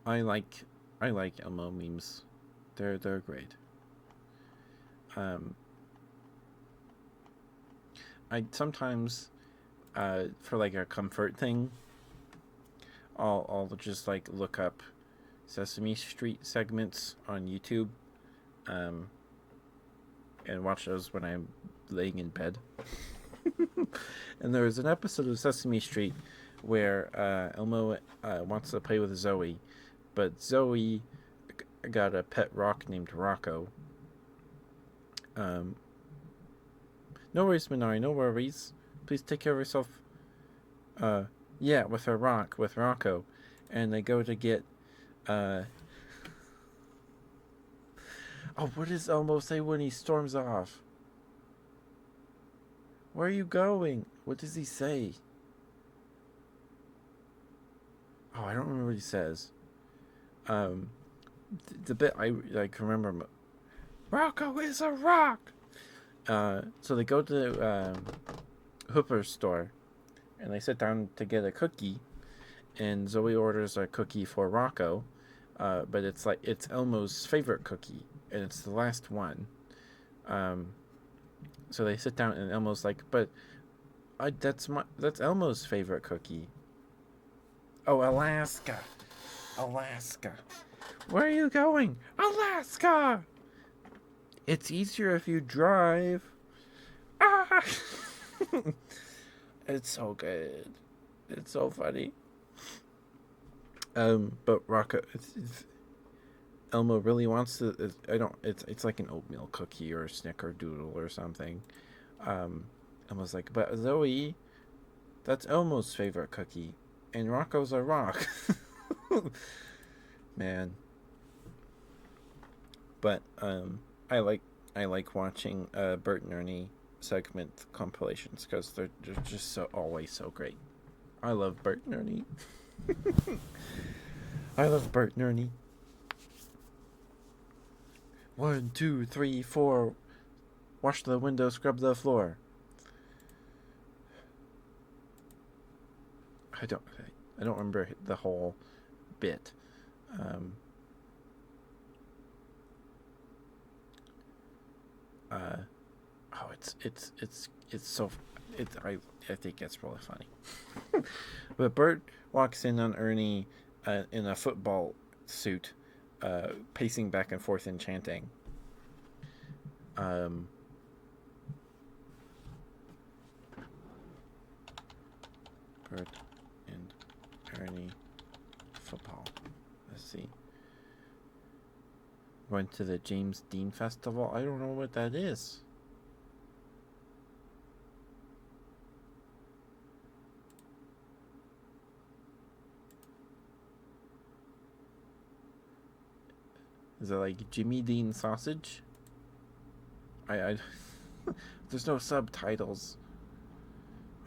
I like Elmo memes. They're great. I sometimes, for like a comfort thing, I'll just like look up Sesame Street segments on YouTube, and watch those when I'm laying in bed. And there was an episode of Sesame Street where Elmo wants to play with Zoe, but Zoe got a pet rock named Rocco. No worries, Minari, no worries. Please take care of yourself. Yeah, with Rocco. And they go to get, oh, what does Elmo say when he storms off? Where are you going? What does he say? Oh, I don't remember what he says. The bit I like remember, Rocco is a rock. So they go to Hooper's store, and they sit down to get a cookie, and Zoe orders a cookie for Rocco, but it's Elmo's favorite cookie, and it's the last one. So they sit down, and Elmo's like, but that's Elmo's favorite cookie. Oh, Alaska. Where are you going? Alaska. It's easier if you drive. Ah! It's so good. It's so funny. But Rocco, Elmo really wants to. It's like an oatmeal cookie or a snickerdoodle or something. Elmo's like, but Zoe, that's Elmo's favorite cookie, and Rocco's a rock. Man. But I like watching Bert and Ernie segment compilations because they're just always so great. I love Bert and Ernie. I love Bert and Ernie. 1, 2, 3, 4. Wash the window, scrub the floor. I don't remember the whole bit. I think it's really funny. But Bert walks in on Ernie in a football suit, pacing back and forth and chanting. Bert and Ernie football. Let's see. Went to the James Dean Festival. I don't know what that is. Is it like Jimmy Dean sausage? I there's no subtitles.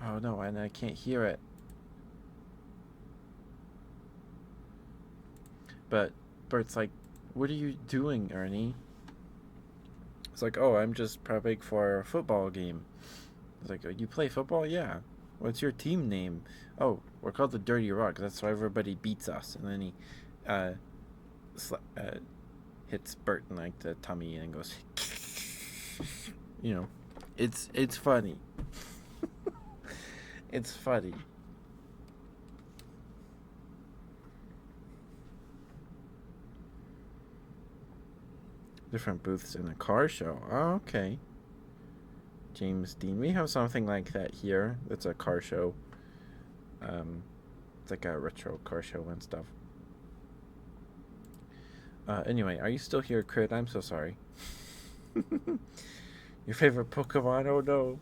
Oh no, and I can't hear it. But Bert's like, what are you doing, Ernie? It's like, oh, I'm just prepping for a football game. It's like, you play football? Yeah. What's your team name? Oh, we're called the Dirty Rock. That's why everybody beats us. And then hits Bert in like the tummy and goes, you know, it's funny. It's funny. Different booths in a car show. Oh, okay. James Dean. We have something like that here. It's a car show. It's like a retro car show and stuff. Anyway, are you still here, Crit? I'm so sorry. Your favorite Pokemon? Oh no.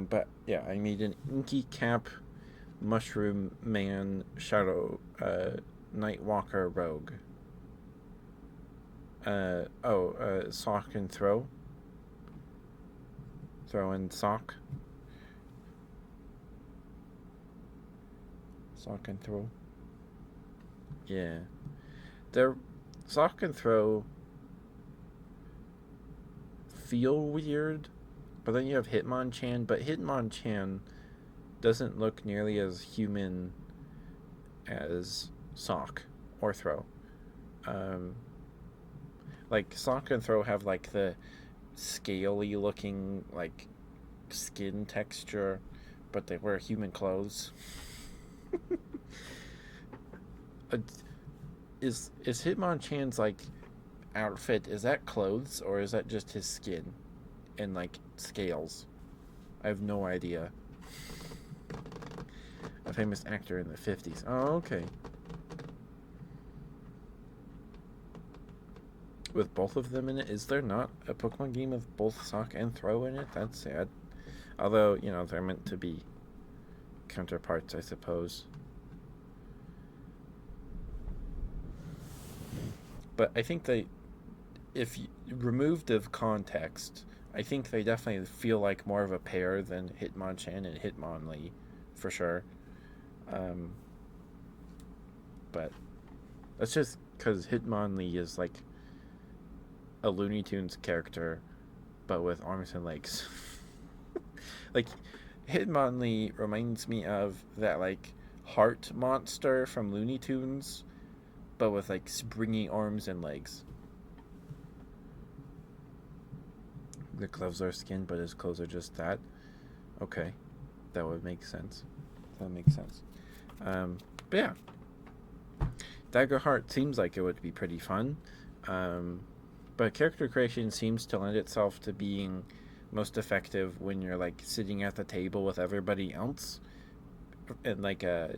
But yeah, I made an Inky Cap, Mushroom Man, Shadow, Nightwalker Rogue. Sock and throw. Throw and sock. Sock and throw. Yeah. Their sock and throw feel weird, but then you have Hitmonchan, but Hitmonchan doesn't look nearly as human as Sock or Throw. Like Sock and Throw have like the scaly looking like skin texture, but they wear human clothes. Is Hitmonchan's like outfit, is that clothes or is that just his skin and like scales? I have no idea. A famous actor in the 50s. Oh, okay. With both of them in it? Is there not a Pokemon game with both Sock and Throw in it? That's sad. Although, you know, they're meant to be counterparts, I suppose. But I think they, if you, removed of context, I think they definitely feel like more of a pair than Hitmonchan and Hitmonlee, for sure. But that's just because Hitmonlee is like a Looney Tunes character, but with arms and legs. Like, Hitmonlee reminds me of that like heart monster from Looney Tunes, but with like springy arms and legs. The gloves are skin, but his clothes are just that. Okay, that would make sense. That makes sense. But yeah, Daggerheart seems like it would be pretty fun. But character creation seems to lend itself to being most effective when you're like sitting at the table with everybody else in like a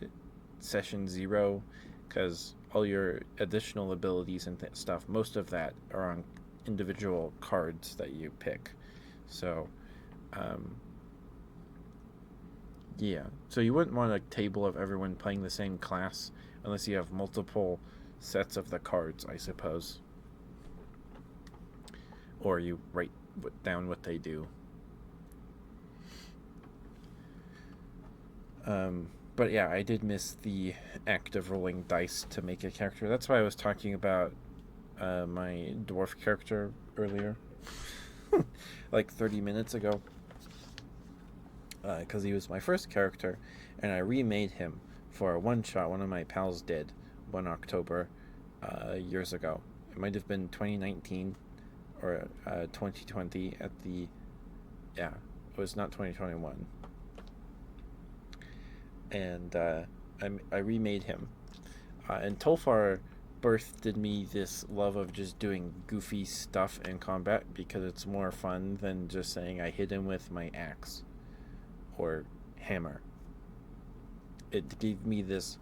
session 0, because all your additional abilities and stuff, most of that are on individual cards that you pick. So yeah, so you wouldn't want a table of everyone playing the same class unless you have multiple sets of the cards, I suppose, or you write down what they do. But yeah, I did miss the act of rolling dice to make a character. That's why I was talking about my dwarf character earlier, like 30 minutes ago, because he was my first character, and I remade him for a one-shot one of my pals did one October years ago. It might have been 2019 or 2020 at the... Yeah, it was not 2021. And I remade him. And Tolfar birthed me this love of just doing goofy stuff in combat because it's more fun than just saying I hit him with my axe or hammer. It gave me this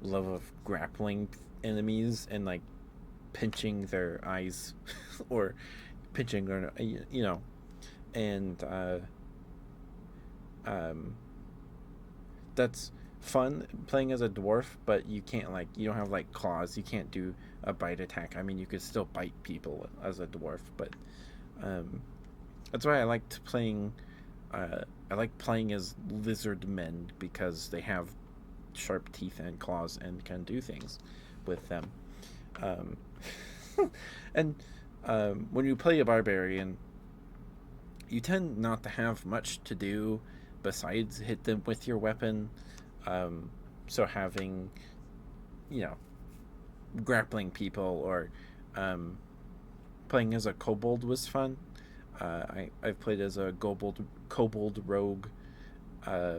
love of grappling enemies and like pinching their eyes or pinching their, you know, and that's fun playing as a dwarf, but you can't like, you don't have like claws, you can't do a bite attack. I mean, you could still bite people as a dwarf, but that's why I liked playing I like playing as lizard men because they have sharp teeth and claws and can do things with them. And when you play a barbarian, you tend not to have much to do besides hit them with your weapon, So having, you know, grappling people or playing as a kobold was fun. I've played as a kobold rogue, uh,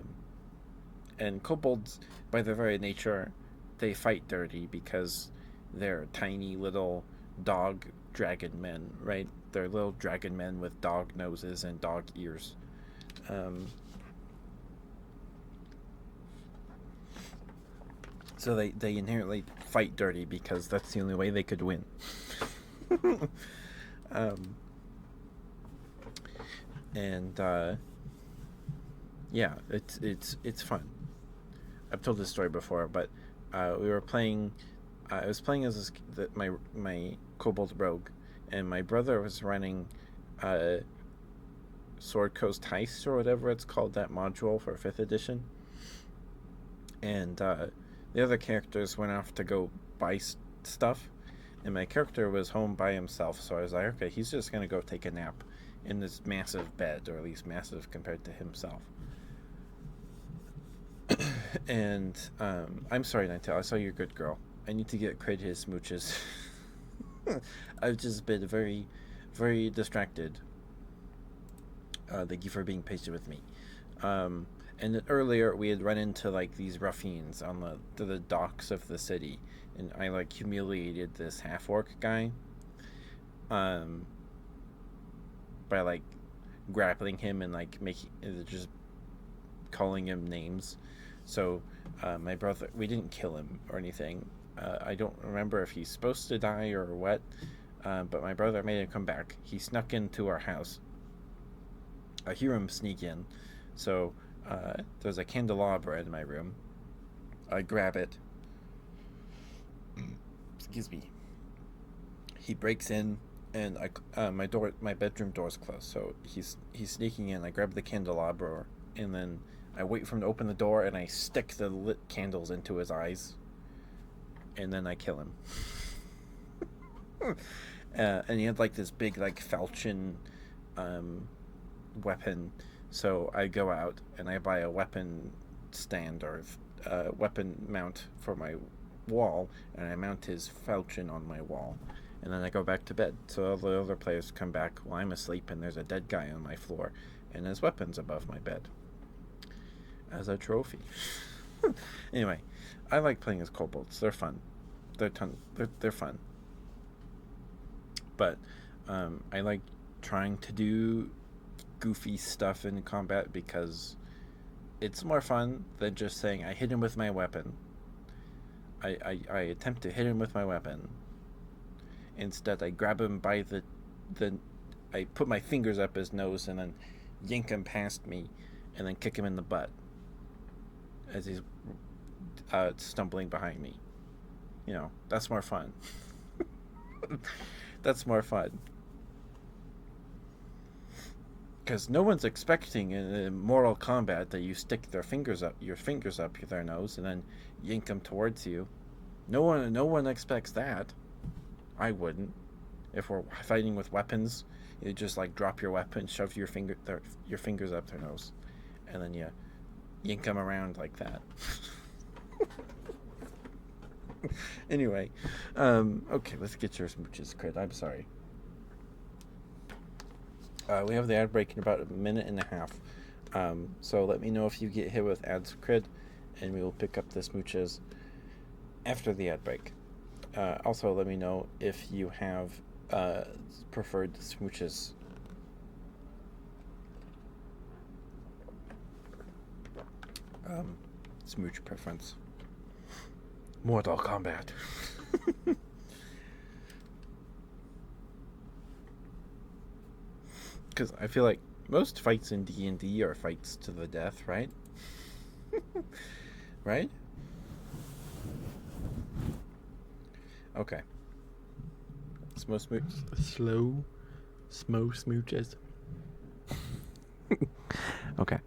and kobolds, by their very nature, they fight dirty because they're tiny little dog dragon men, right? They're little dragon men with dog noses and dog ears. Um, so they inherently fight dirty because that's the only way they could win. um, and yeah, it's fun. I've told this story before, but we were playing. I was playing as my kobold rogue, and my brother was running Sword Coast Heist or whatever it's called, that module for 5th edition. And the other characters went off to go buy stuff, and my character was home by himself. So I was like, okay, he's just gonna go take a nap in this massive bed, or at least massive compared to himself. And I'm sorry, Nightail, I saw you're a good girl. I need to get credit his smooches. I've just been very, very distracted. Thank you for being patient with me. And earlier we had run into like these ruffians on the docks of the city, and I like humiliated this half orc guy. By like grappling him and like just calling him names. So my brother, we didn't kill him or anything. I don't remember if he's supposed to die or what, but my brother made him come back. He snuck into our house. I hear him sneak in, so there's a candelabra in my room. I grab it. Excuse me. He breaks in, and my bedroom door's closed, so he's sneaking in. I grab the candelabra, and then I wait for him to open the door, and I stick the lit candles into his eyes, and then I kill him. And he had like this big like falchion weapon, so I go out and I buy a weapon stand or weapon mount for my wall, and I mount his falchion on my wall, and then I go back to bed. So all the other players come back while I'm asleep, and there's a dead guy on my floor, and his weapon's above my bed as a trophy. Anyway, I like playing as kobolds. They're fun. They're fun. But I like trying to do goofy stuff in combat because it's more fun than just saying I hit him with my weapon. I attempt to hit him with my weapon. Instead, I grab him by the I put my fingers up his nose and then yank him past me, and then kick him in the butt as he's stumbling behind me. You know, that's more fun. That's more fun. Because no one's expecting in Mortal Kombat that you stick your fingers up their nose and then yank them towards you. No one expects that. I wouldn't. If we're fighting with weapons, you just like drop your weapon, shove your fingers up their nose, and then you yank them around like that. Anyway, okay, let's get your smooches, Crit. I'm sorry. We have the ad break in about a minute and a half. So let me know if you get hit with ads, Crit, and we will pick up the smooches after the ad break. Also, let me know if you have preferred smooches. Smooch preference. Mortal Kombat. Because I feel like most fights in D&D are fights to the death, right? Right? Okay. Slow smooches. Okay.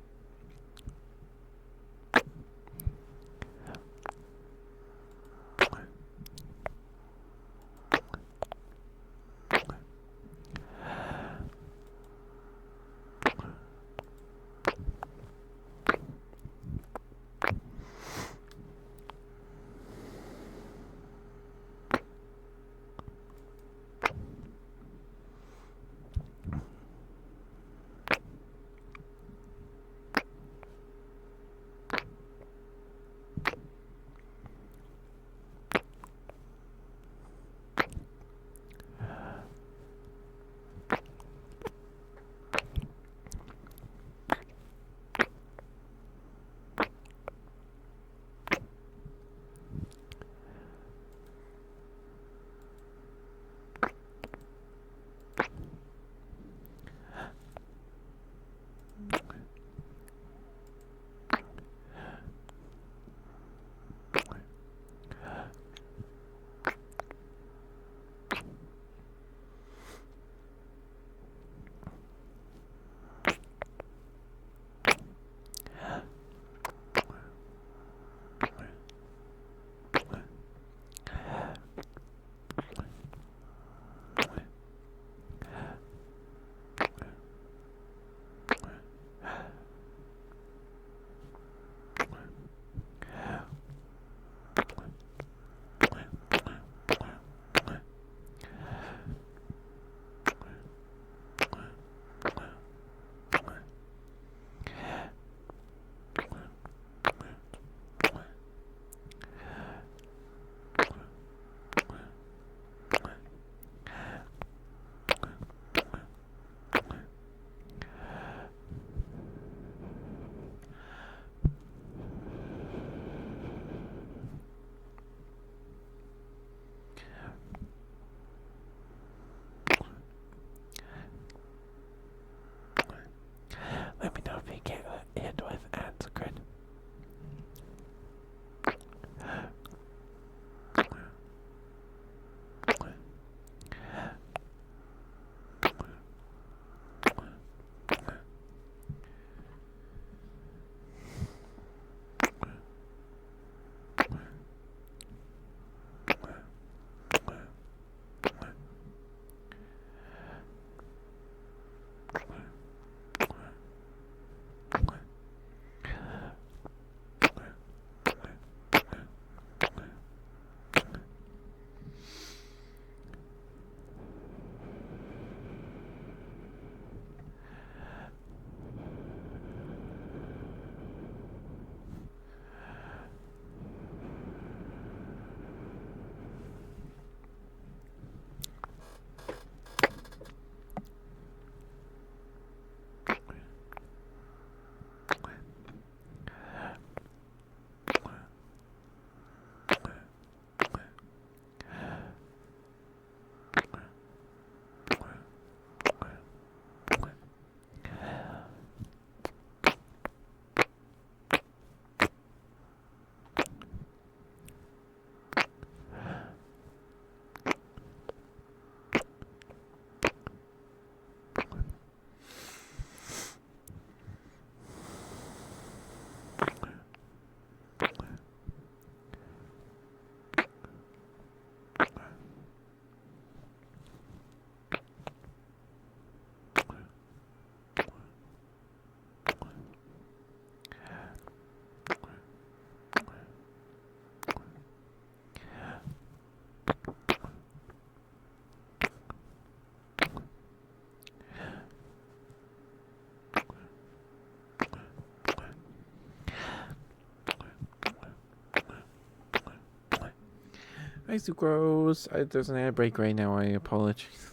Hi, Sucrose. There's an ad break right now. I apologize.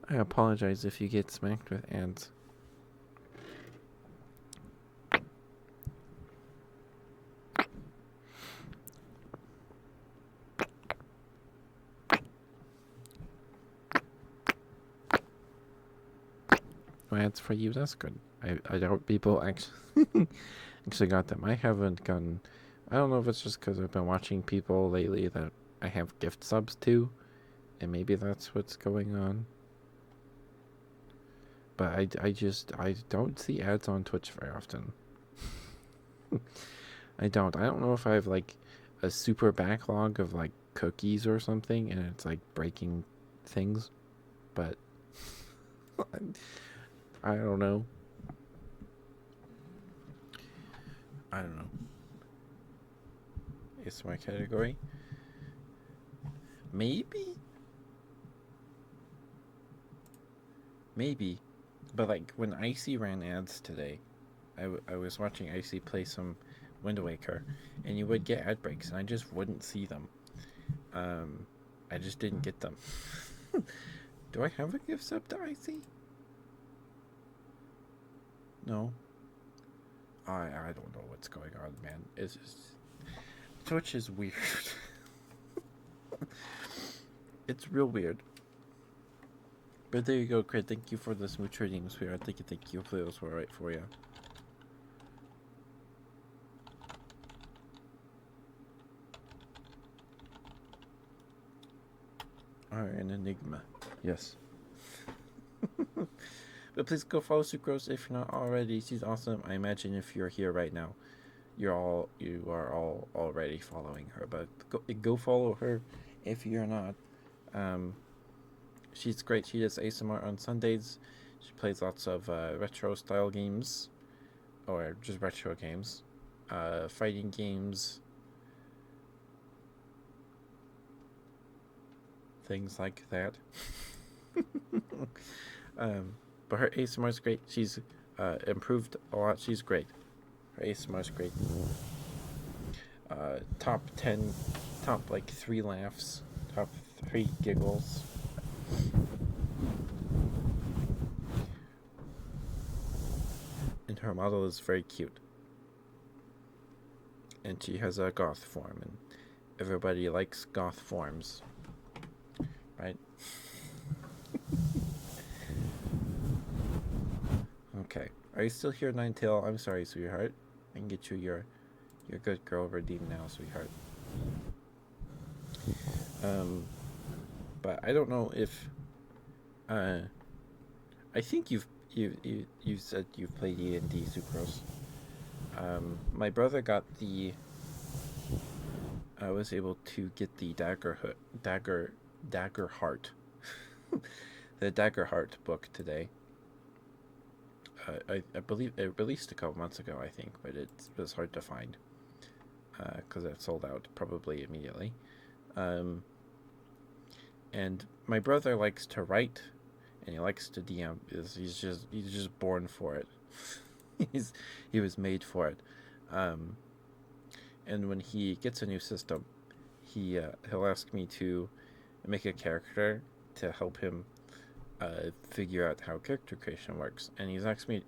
I apologize if you get smacked with ads. No ads for you. That's good. I doubt people actually got them. I haven't gotten. I don't know if it's just because I've been watching people lately that I have gift subs to, and maybe that's what's going on. But I don't see ads on Twitch very often. I don't know if I have like a super backlog of like cookies or something, and it's like breaking things, but I don't know. I don't know. It's my category. Maybe, but like when Icy ran ads today, I was watching Icy play some Wind Waker, and you would get ad breaks, and I just wouldn't see them. I just didn't get them. Do I have a gift sub to Icy? No. I don't know what's going on, man. It's just Twitch is weird. It's real weird. But there you go, Crit. Thank you for the smooth trading, sweetheart. Thank you. Hopefully those were right for you. Alright, an enigma. Yes. But please go follow Sucrose if you're not already. She's awesome. I imagine if you're here right now, you are all already following her. But go follow her if you're not. She's great. She does ASMR on Sundays. She plays lots of retro style games, or just retro games, fighting games, things like that. But her ASMR is great. She's improved a lot. She's great. Her ASMR is great. Top 10, top like 3 laughs, top 3 giggles. And her model is very cute. And she has a goth form, and everybody likes goth forms. Right? Okay. Are you still here, Ninetail? I'm sorry, sweetheart. I can get you your good girl redeemed now, sweetheart. But I don't know if I think you said you've played D&D, Sucrose. My brother got I was able to get the Dagger Heart the Dagger Heart book today. I believe it released a couple months ago, I think, but it was hard to find because it sold out probably immediately. And my brother likes to write, and he likes to DM. He's just born for it. He was made for it. And when he gets a new system, he'll ask me to make a character to help him figure out how character creation works. And he's asked me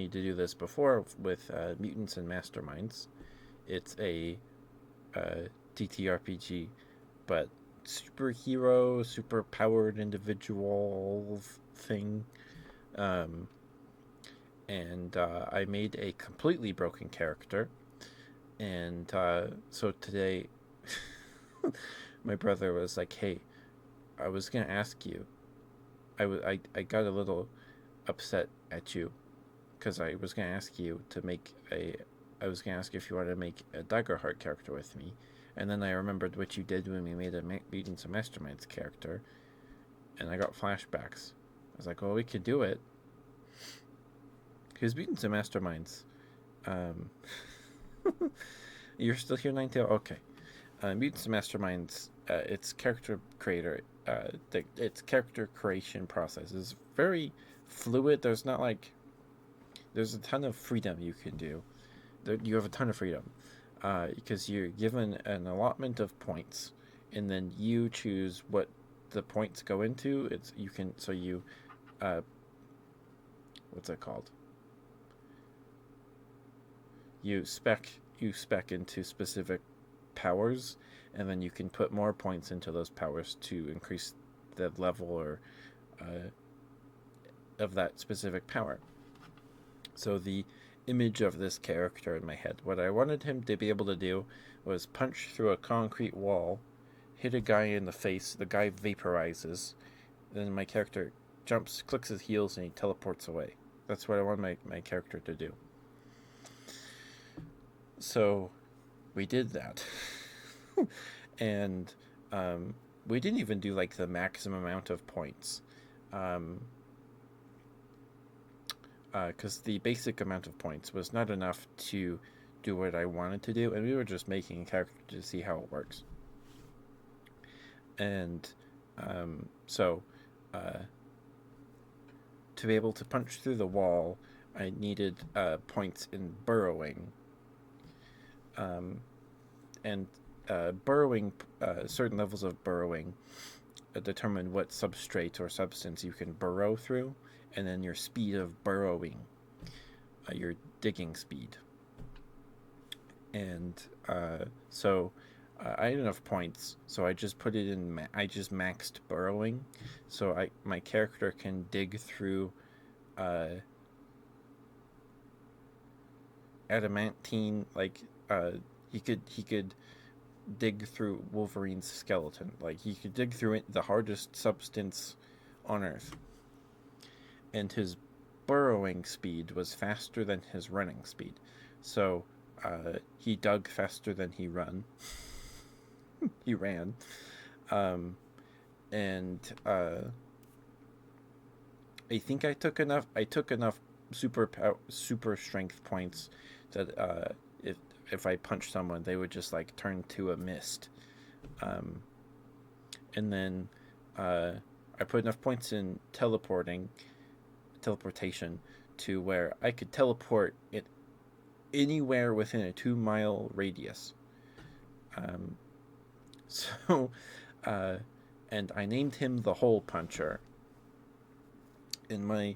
to do this before with Mutants and Masterminds. It's a TTRPG, but superhero, super powered individual thing. And I made a completely broken character. And so today, my brother was like, "Hey, I was gonna ask you. I got a little upset at you because I was gonna ask you I was gonna ask you if you wanted to make a Daggerheart character with me, and then I remembered what you did when we made a Mutants and Masterminds character, and I got flashbacks. I was like, well, we could do it. Because Mutants and Masterminds, you're still here, Ninetail? Okay. Mutants and Masterminds, its character creator, its character creation process is very fluid. There's a ton of freedom you can do. You have a ton of freedom because you're given an allotment of points, and then you choose what the points go into. What's it called? You spec into specific powers, and then you can put more points into those powers to increase the level or of that specific power. So the image of this character in my head, what I wanted him to be able to do was punch through a concrete wall, hit a guy in the face, the guy vaporizes, then my character jumps, clicks his heels, and he teleports away. That's what I want my character to do. So we did that. And we didn't even do like the maximum amount of points. Because the basic amount of points was not enough to do what I wanted to do, and we were just making a character to see how it works. And so to be able to punch through the wall, I needed points in burrowing. And burrowing, certain levels of burrowing determine what substrate or substance you can burrow through, and then your speed of burrowing, your digging speed. And so I had enough points, so I just put it in. I just maxed burrowing, so my character can dig through adamantine. Like he could dig through Wolverine's skeleton. Like he could dig through it, the hardest substance on Earth. And his burrowing speed was faster than his running speed, so he dug faster than he ran. And I think I took enough super strength points that if I punched someone, they would just like turn to a mist. And then I put enough points in teleportation to where I could teleport it anywhere within a 2-mile radius. And I named him the Hole Puncher. And my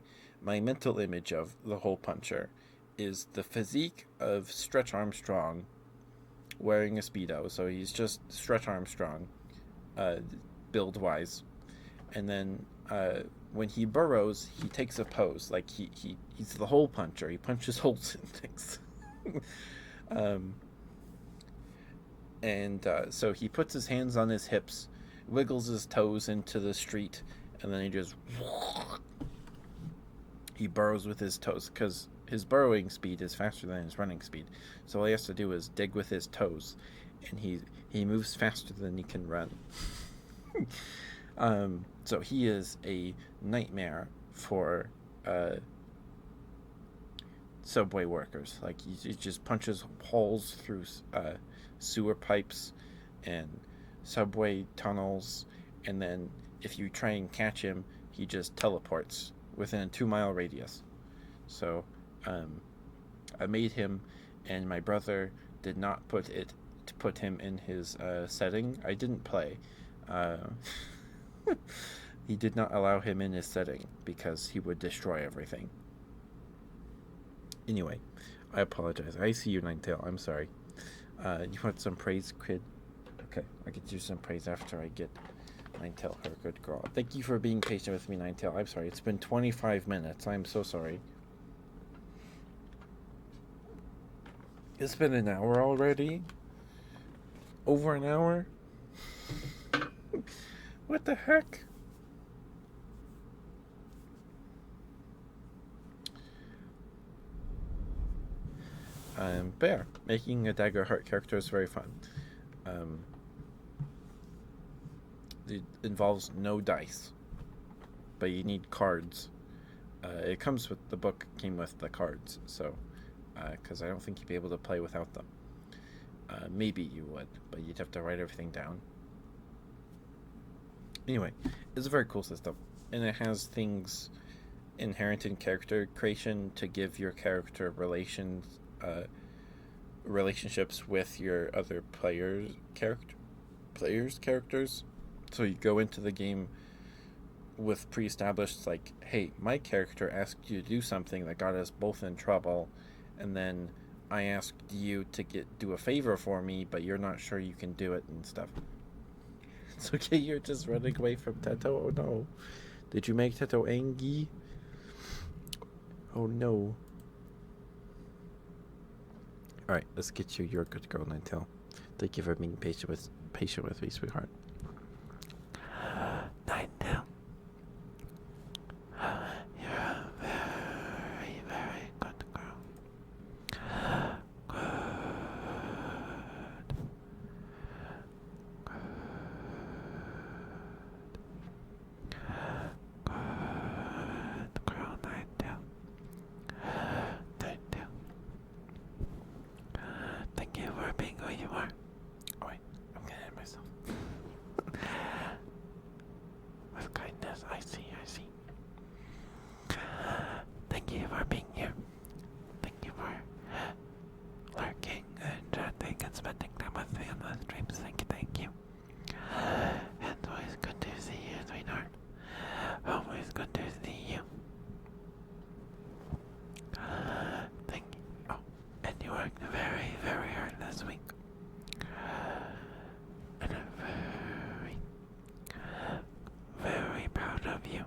mental image of the Hole Puncher is the physique of Stretch Armstrong wearing a Speedo. So he's just Stretch Armstrong, build-wise. And then when he burrows, he takes a pose. Like he's the Hole Puncher. He punches holes in things. So he puts his hands on his hips, wiggles his toes into the street, and then he burrows with his toes, because his burrowing speed is faster than his running speed. So all he has to do is dig with his toes, and he moves faster than he can run. So he is a nightmare for subway workers. Like he just punches holes through sewer pipes and subway tunnels, and then if you try and catch him, he just teleports within a 2-mile radius. So I made him, and my brother did not put him in his setting. I didn't play. He did not allow him in his setting because he would destroy everything. Anyway, I apologize. I see you, Ninetail. I'm sorry. You want some praise, kid? Okay, I get you some praise after I get Ninetail, her good girl. Thank you for being patient with me, Ninetail. I'm sorry. It's been 25 minutes. I'm so sorry. It's been an hour already? Over an hour? What the heck? But yeah, making a Dagger Heart character is very fun. It involves no dice, but you need cards. It comes with the book, came with the cards, so because I don't think you'd be able to play without them. Maybe you would, but you'd have to write everything down. Anyway, it's a very cool system, and it has things inherent in character creation to give your character relationships with your other players' players' characters. So you go into the game with pre-established, like, hey, my character asked you to do something that got us both in trouble, and then I asked you to do a favor for me, but you're not sure you can do it and stuff. It's okay, you're just running away from Teto. Oh no. Did you make Teto angry? Oh no. Alright, let's get you your good girl, Ninetale. Thank you for being patient with me, sweetheart. Ninetale. You're a very, very good girl. Good. Good girl, Ninetale. Ninetale. Thank you for being who you are. Oh wait, I'm getting ahead of myself. With kindness, I see. Thank you for being here. Thank you for lurking and chatting and spending time with me on the streams. Thank you. And always good to see you, sweetheart. Always good to see you. Thank you. Oh, and you worked very, very hard this week. And I'm very, very proud of you.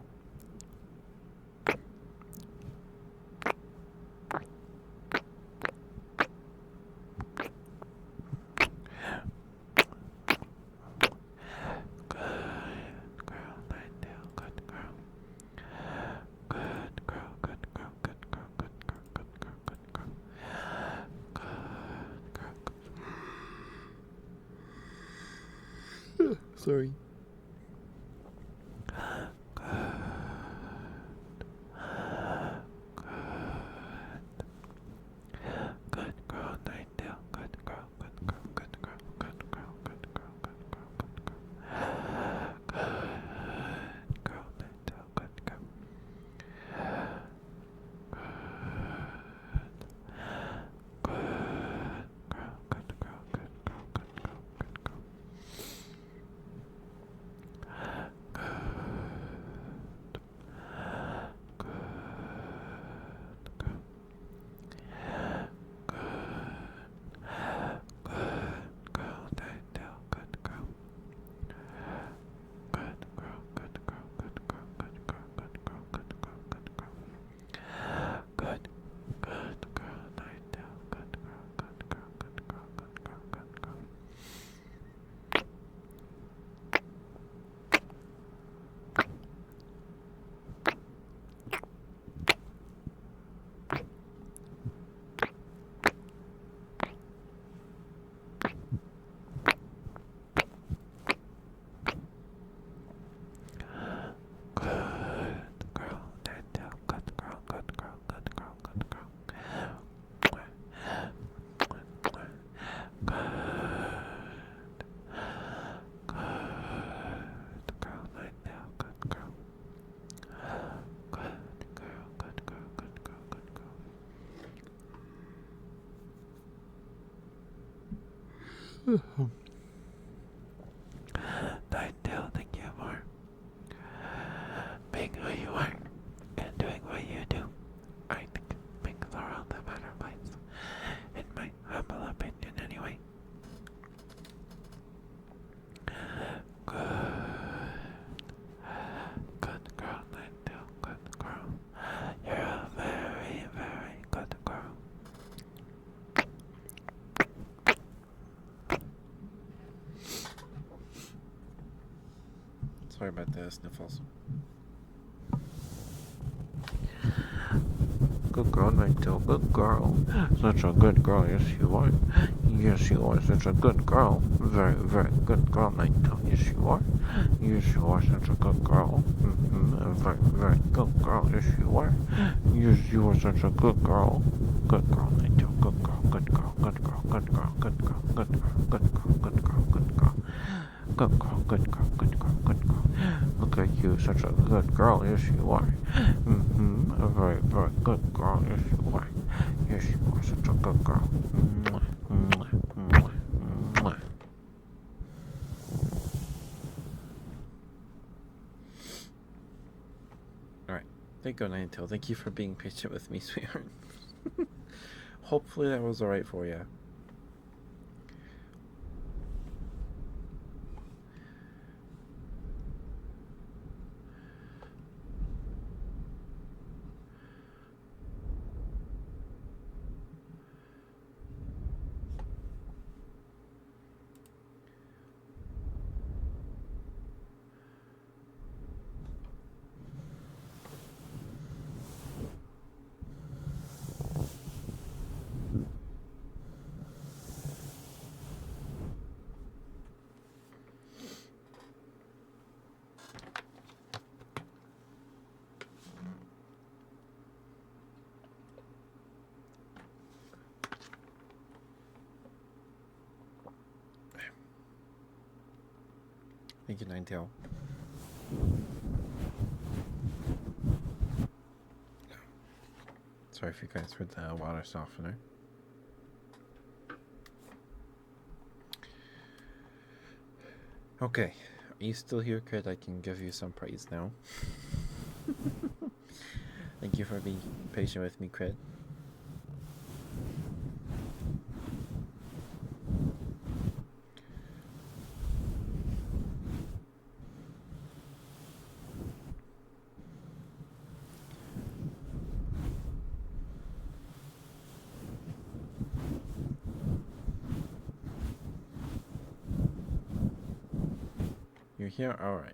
Good girl, Ninetale, good girl. Good girl, good girl, good girl, good girl, good girl, good girl. Good girl. Sorry. Good girl, Ninetale. Good girl, good girl, good girl, good girl, good girl, good girl, good girl. Good girl, Ninetale, good girl. Good girl, good girl, good girl, good girl, good girl. Ninetale, thank you for being who you are and doing what you do. I think it makes the world a better place, in my humble opinion anyway. Good girl, Ninetale, good girl. You're a very, very good girl. Sorry about the sniffles. Good girl, Ninetale, good girl. Such a good girl, yes you are. Yes you are, such a good girl. Very, very good girl, Ninetale, yes you are. Yes you are, such a good girl. A very, very good girl, yes you are. Yes you are, such a good girl. Good girl, Ninetale, good girl, good girl, good girl, good girl, good girl, good girl, good girl, good girl, good girl. Good girl, good girl, good girl, good girl. Look at you, such a good girl, yes you are. A very, very good girl, yes you are. Yes you are, such a good girl. Mwah, mwah, mwah, mwah. There you go, Ninetale. Thank you for being patient with me, sweetheart. Hopefully that was alright for you. Thank you, Ninetale. Sorry if you guys heard the water softener. Okay, are you still here, Crit? I can give you some praise now. Thank you for being patient with me, Crit. You're here? Alright.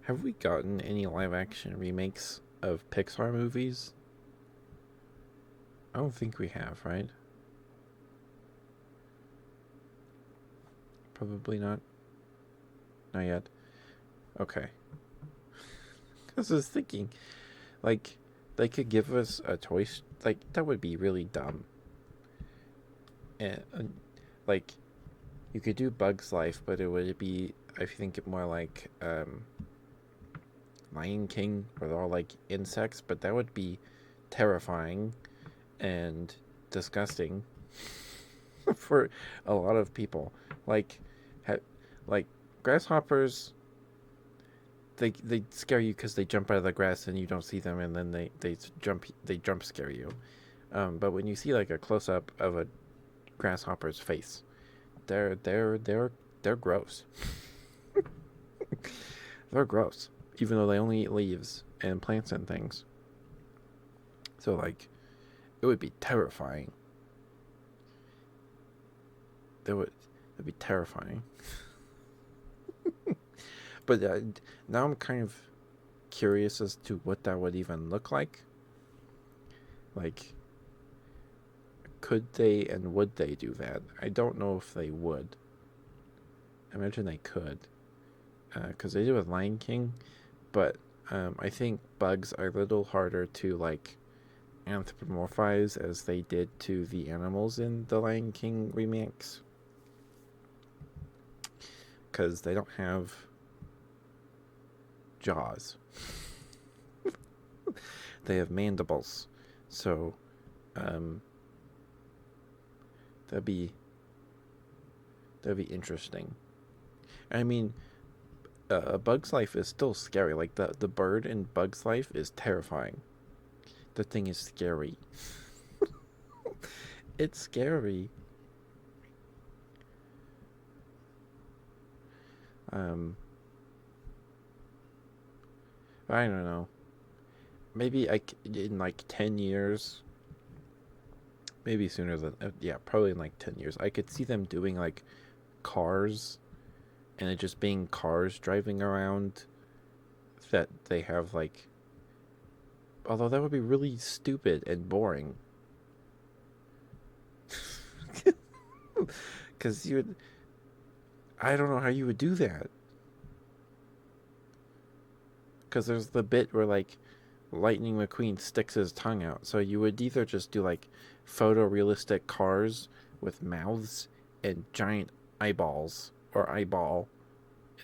Have we gotten any live action remakes of Pixar movies? I don't think we have, right? Probably not. Not yet. Okay. Because I was thinking, like, they could give us a toy. Like, that would be really dumb. And, like, you could do Bug's Life, but it would be, I think, more like Lion King, where they're all like insects, but that would be terrifying and disgusting for a lot of people. Like, like grasshoppers, they scare you because they jump out of the grass and you don't see them, and then they jump scare you. But when you see like a close up of a grasshopper's face, they're gross. They're gross, even though they only eat leaves and plants and things. So like, it would be terrifying. It'd be terrifying. But now I'm kind of curious as to what that would even look like. Like, could they and would they do that? I don't know if they would. I imagine they could, because they do with Lion King, but I think bugs are a little harder to like anthropomorphize as they did to the animals in the Lion King remakes, because they don't have jaws. They have mandibles, so that'd be interesting. I mean, Bug's Life is still scary. Like the bird in Bug's Life is terrifying. The thing is scary. It's scary. I don't know. Maybe in like 10 years, maybe sooner than yeah, probably in like 10 years, I could see them doing like cars, and it just being cars driving around that they have like, although that would be really stupid and boring. Because I don't know how you would do that. Because there's the bit where like Lightning McQueen sticks his tongue out. So you would either just do like photorealistic cars with mouths and giant eyeballs, or eyeball.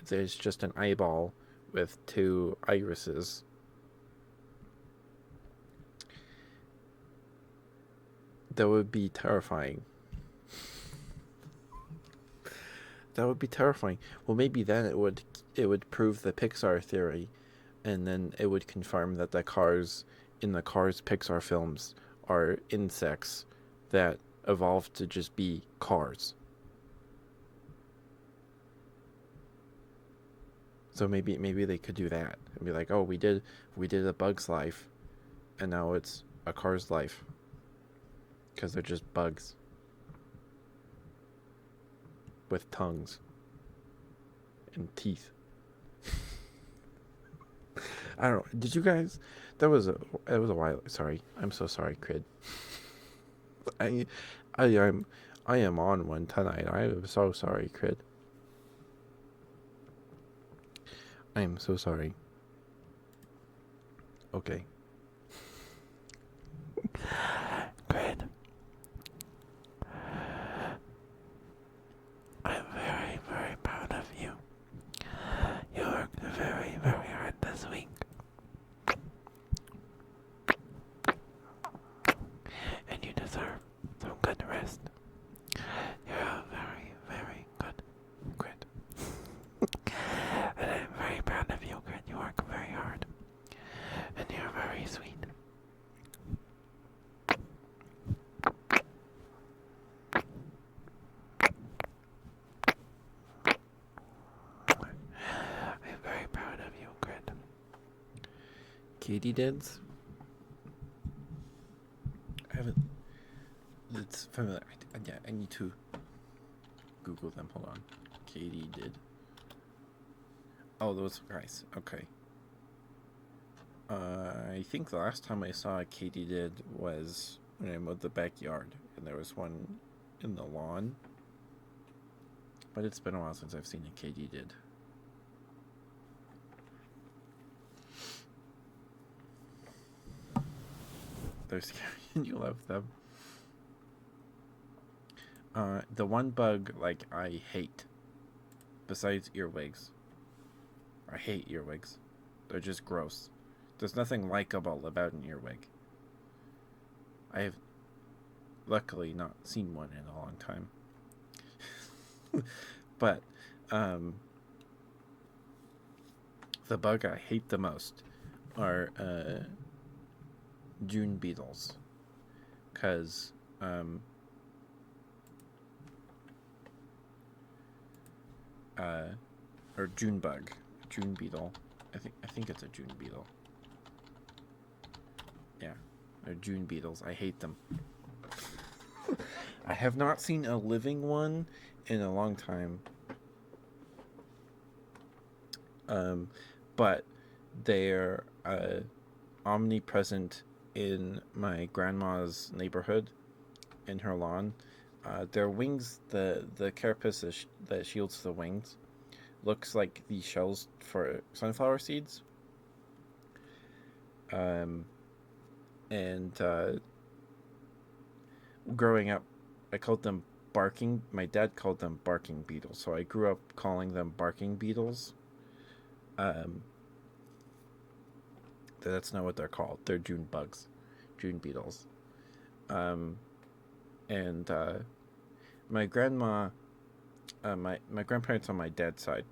There's just an eyeball with 2 irises. That would be terrifying. That would be terrifying. Well, maybe then it would prove the Pixar theory, and then it would confirm that the cars in the Cars Pixar films are insects that evolved to just be cars. So maybe they could do that and be like, oh, we did a bug's life, and now it's a car's life because they're just bugs with tongues and teeth. I don't know. Did you guys? It was a while. Sorry, I'm so sorry, Crid. I am on one tonight. I am so sorry, Crid. I am so sorry. Okay. Crid. I'm very, very proud of you. You worked very, very hard this week. And you deserve some good rest. You're a very, very good Crid. And I'm very proud of you, Crid. You work very hard. And you're very sweet. I'm very proud of you, Crid. Katydids? I haven't. It's familiar. Yeah, I need to Google them. Hold on. Katydid. Oh, those guys. Okay. I think the last time I saw a katydid was when I mowed the backyard, and there was one in the lawn. But it's been a while since I've seen a katydid. They're scary and you love them. The one bug, like, I hate, besides earwigs. I hate earwigs. They're just gross. There's nothing likable about an earwig. I have luckily not seen one in a long time. But, the bug I hate the most are, June beetles. Because, or June bug. June beetle. I think it's a June beetle. Yeah, they're June beetles. I hate them. I have not seen a living one in a long time. But they're omnipresent in my grandma's neighborhood, in her lawn. Their wings, the carapace that shields the wings, looks like the shells for sunflower seeds. And growing up, I called them barking. My dad called them barking beetles, so I grew up calling them barking beetles. That's not what they're called. They're June bugs, June beetles. And my grandma, my grandparents on my dad's side,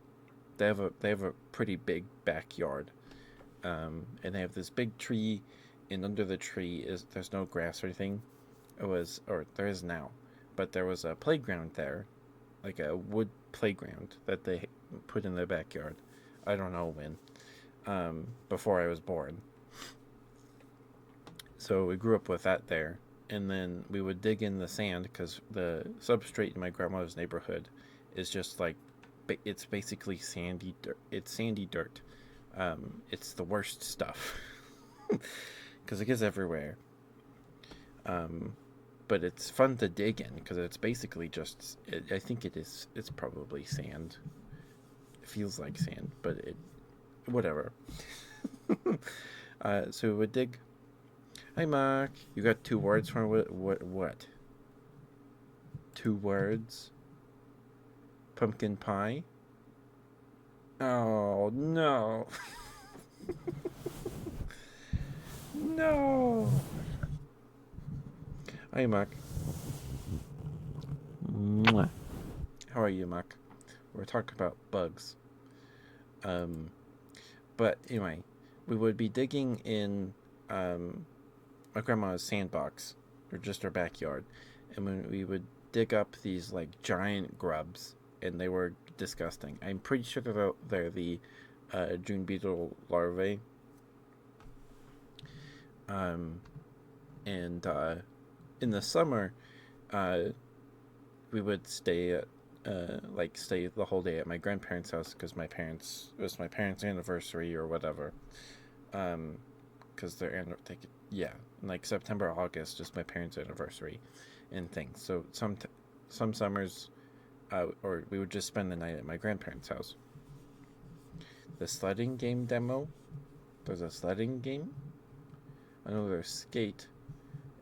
they have a pretty big backyard, and they have this big tree, and under the tree there's no grass or anything. There is now, but there was a playground there, like a wood playground that they put in their backyard. I don't know when, before I was born. So we grew up with that there, and then we would dig in the sand because the substrate in my grandmother's neighborhood is just like, it's basically sandy dirt. It's sandy dirt. It's the worst stuff because it gets everywhere. But it's fun to dig in because it's basically just. I think it is. It's probably sand. It feels like sand, but whatever. So we would dig. Hi, Mark. You got 2 words for what? 2 words. Pumpkin pie. Oh no. No. Hi, Mark. Mwah. How are you, Mark? We're talking about bugs. Um, but anyway, we would be digging in um, my grandma's sandbox, or just our backyard, and when we would dig up these like giant grubs, and they were disgusting. I'm pretty sure they're the June beetle larvae. Um, and in the summer, uh, we would stay at stay the whole day at my grandparents' house because it was my parents' anniversary or whatever. Because yeah, like September, August is my parents' anniversary, and things. So some summers, or we would just spend the night at my grandparents' house. The sledding game demo. There's a sledding game. I know there's skate,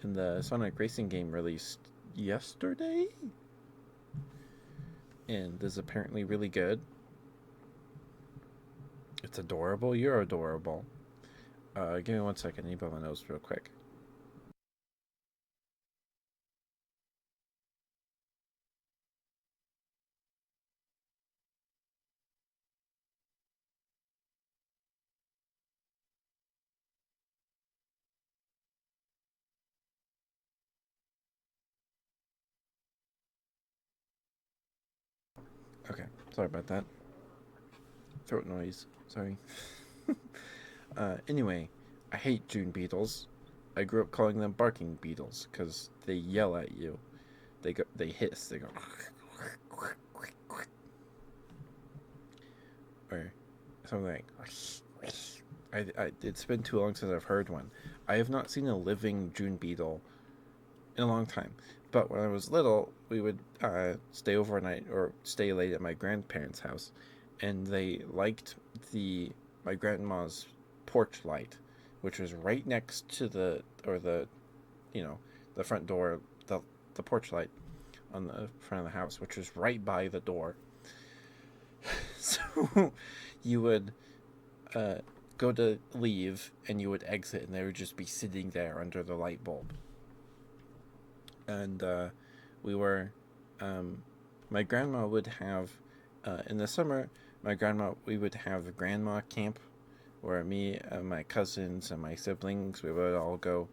and the Sonic Racing game released yesterday, and is apparently really good. It's adorable. You're adorable. Give me 1 second. Need to blow my nose real quick. Okay, sorry about that. Throat noise. Sorry. Anyway, I hate June beetles. I grew up calling them barking beetles because they yell at you. They hiss. They go, or something like. It's been too long since I've heard one. I have not seen a living June beetle in a long time. But when I was little, we would stay overnight or stay late at my grandparents' house, and they liked the my grandma's porch light, which was right next to the you know the front door, the porch light on the front of the house, which was right by the door. So you would uh, go to leave, and you would exit, and they would just be sitting there under the light bulb. And we were, my grandma would have, in the summer, we would have grandma camp where me and my cousins and my siblings, we would all go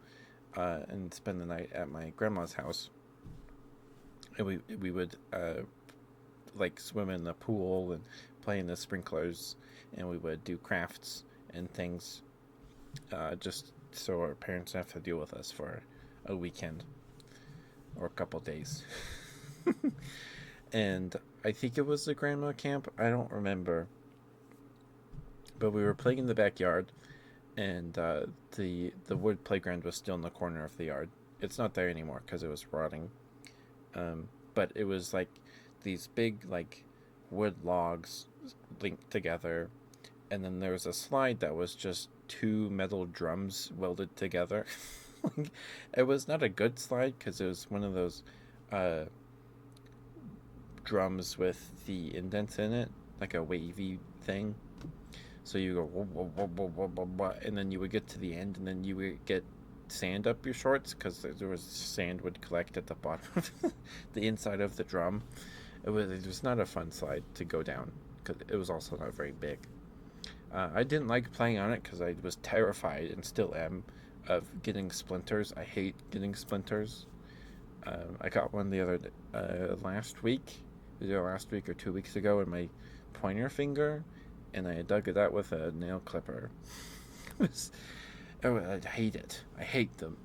and spend the night at my grandma's house. And we would like swim in the pool and play in the sprinklers, and we would do crafts and things, just so our parents have to deal with us for a weekend or a couple days. And I think it was the grandma camp. I don't remember, but we were playing in the backyard, and the wood playground was still in the corner of the yard. It's not there anymore because it was rotting. But it was like these big like wood logs linked together, and then there was a slide that was just two metal drums welded together. Like, it was not a good slide because it was one of those uh, drums with the indents in it, like a wavy thing. So you go whoa, whoa, whoa, whoa, whoa, whoa, whoa, and then you would get to the end, and then you would get sand up your shorts because there was sand would collect at the bottom of the inside of the drum. It was not a fun slide to go down because it was also not very big. I didn't like playing on it because I was terrified and still am of getting splinters. I hate getting splinters. I got one the other last week, either last week or 2 weeks ago, in my pointer finger, and I dug it out with a nail clipper. I hate it. I hate them.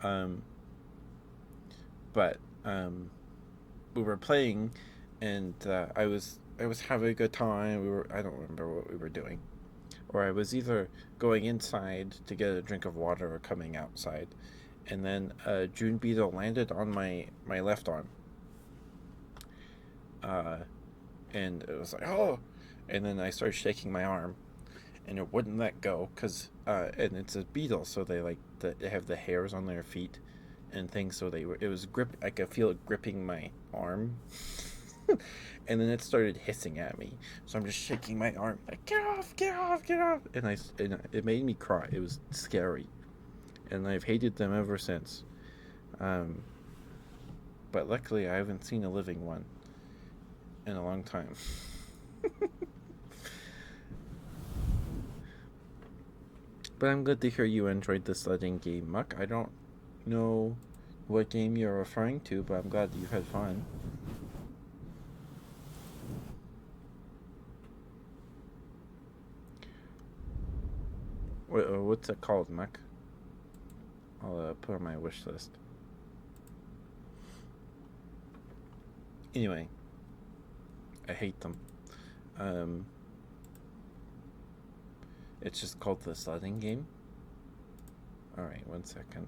Um, but we were playing, and I was having a good time. I don't remember what we were doing, or I was either going inside to get a drink of water or coming outside, and then a June beetle landed on my left arm. Uh, and it was like, oh, and then I started shaking my arm, and it wouldn't let go because and it's a beetle, so they have the hairs on their feet and things, so it was grip. I could feel it gripping my arm. And then it started hissing at me. So I'm just shaking my arm, like, get off, get off, get off. And it made me cry. It was scary. And I've hated them ever since. Um, but luckily, I haven't seen a living one in a long time. But I'm glad to hear you enjoyed the sledding game, Muck. I don't know what game you're referring to, but I'm glad that you had fun. What's it called, Muck? I'll put on my wish list. Anyway, I hate them. It's just called the sledding game. Alright, 1 second.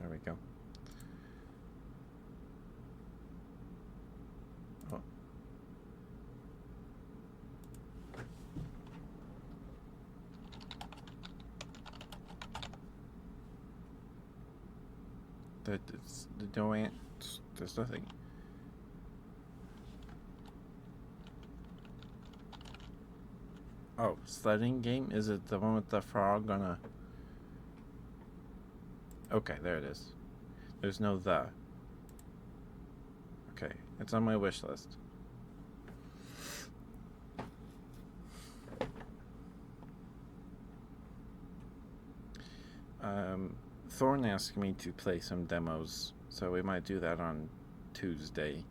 There we go. Oh. There's nothing. Oh, sledding game? Is it the one with the frog on a... Okay, there it is. There's no the. Okay, it's on my wish list. Thorn asked me to play some demos, so we might do that on Tuesday.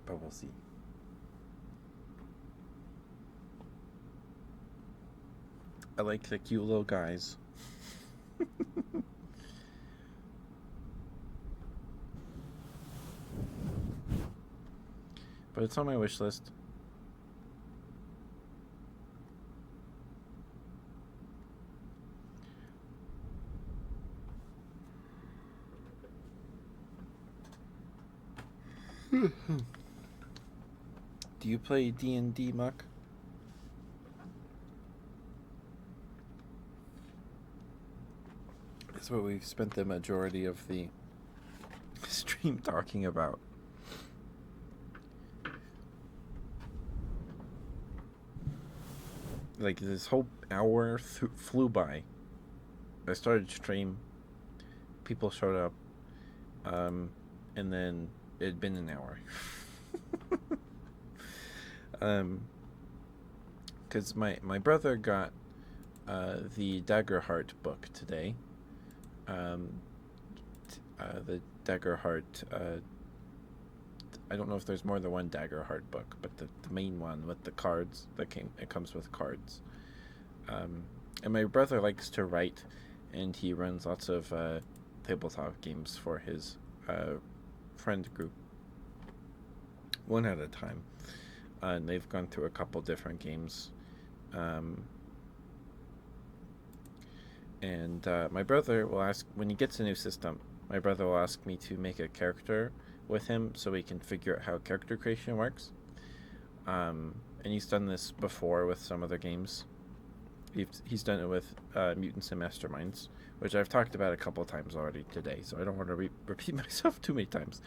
But we'll see. I like the cute little guys. But it's on my wish list. Do you play D&D, Muck? That's what we've spent the majority of the stream talking about. Like, this whole hour flew by. I started stream, people showed up, and then it had been an hour. Because my brother got the Daggerheart book today. The Daggerheart, I don't know if there's more than one Daggerheart book, but the main one with the cards it comes with cards. And my brother likes to write, and he runs lots of tabletop games for his friend group, one at a time. And they've gone through a couple different games. And my brother will ask, when he gets a new system, my brother will ask me to make a character with him so we can figure out how character creation works. And he's done this before with some other games. He's done it with Mutants and Masterminds, which I've talked about a couple times already today, so I don't want to repeat myself too many times.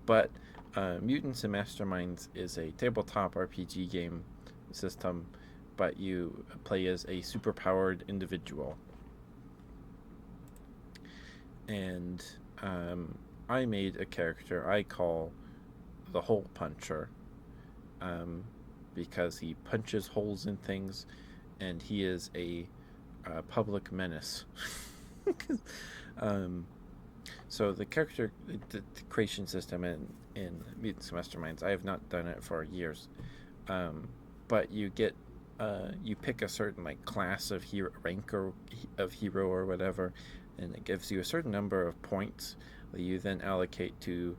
But Mutants and Masterminds is a tabletop RPG game system, but you play as a superpowered individual. And I made a character I call the Hole Puncher, because he punches holes in things, and he is a public menace. So the character, the creation system in Mutants and Masterminds, I have not done it for years, but you get you pick a certain class of hero, rank of hero or whatever, and it gives you a certain number of points that you then allocate to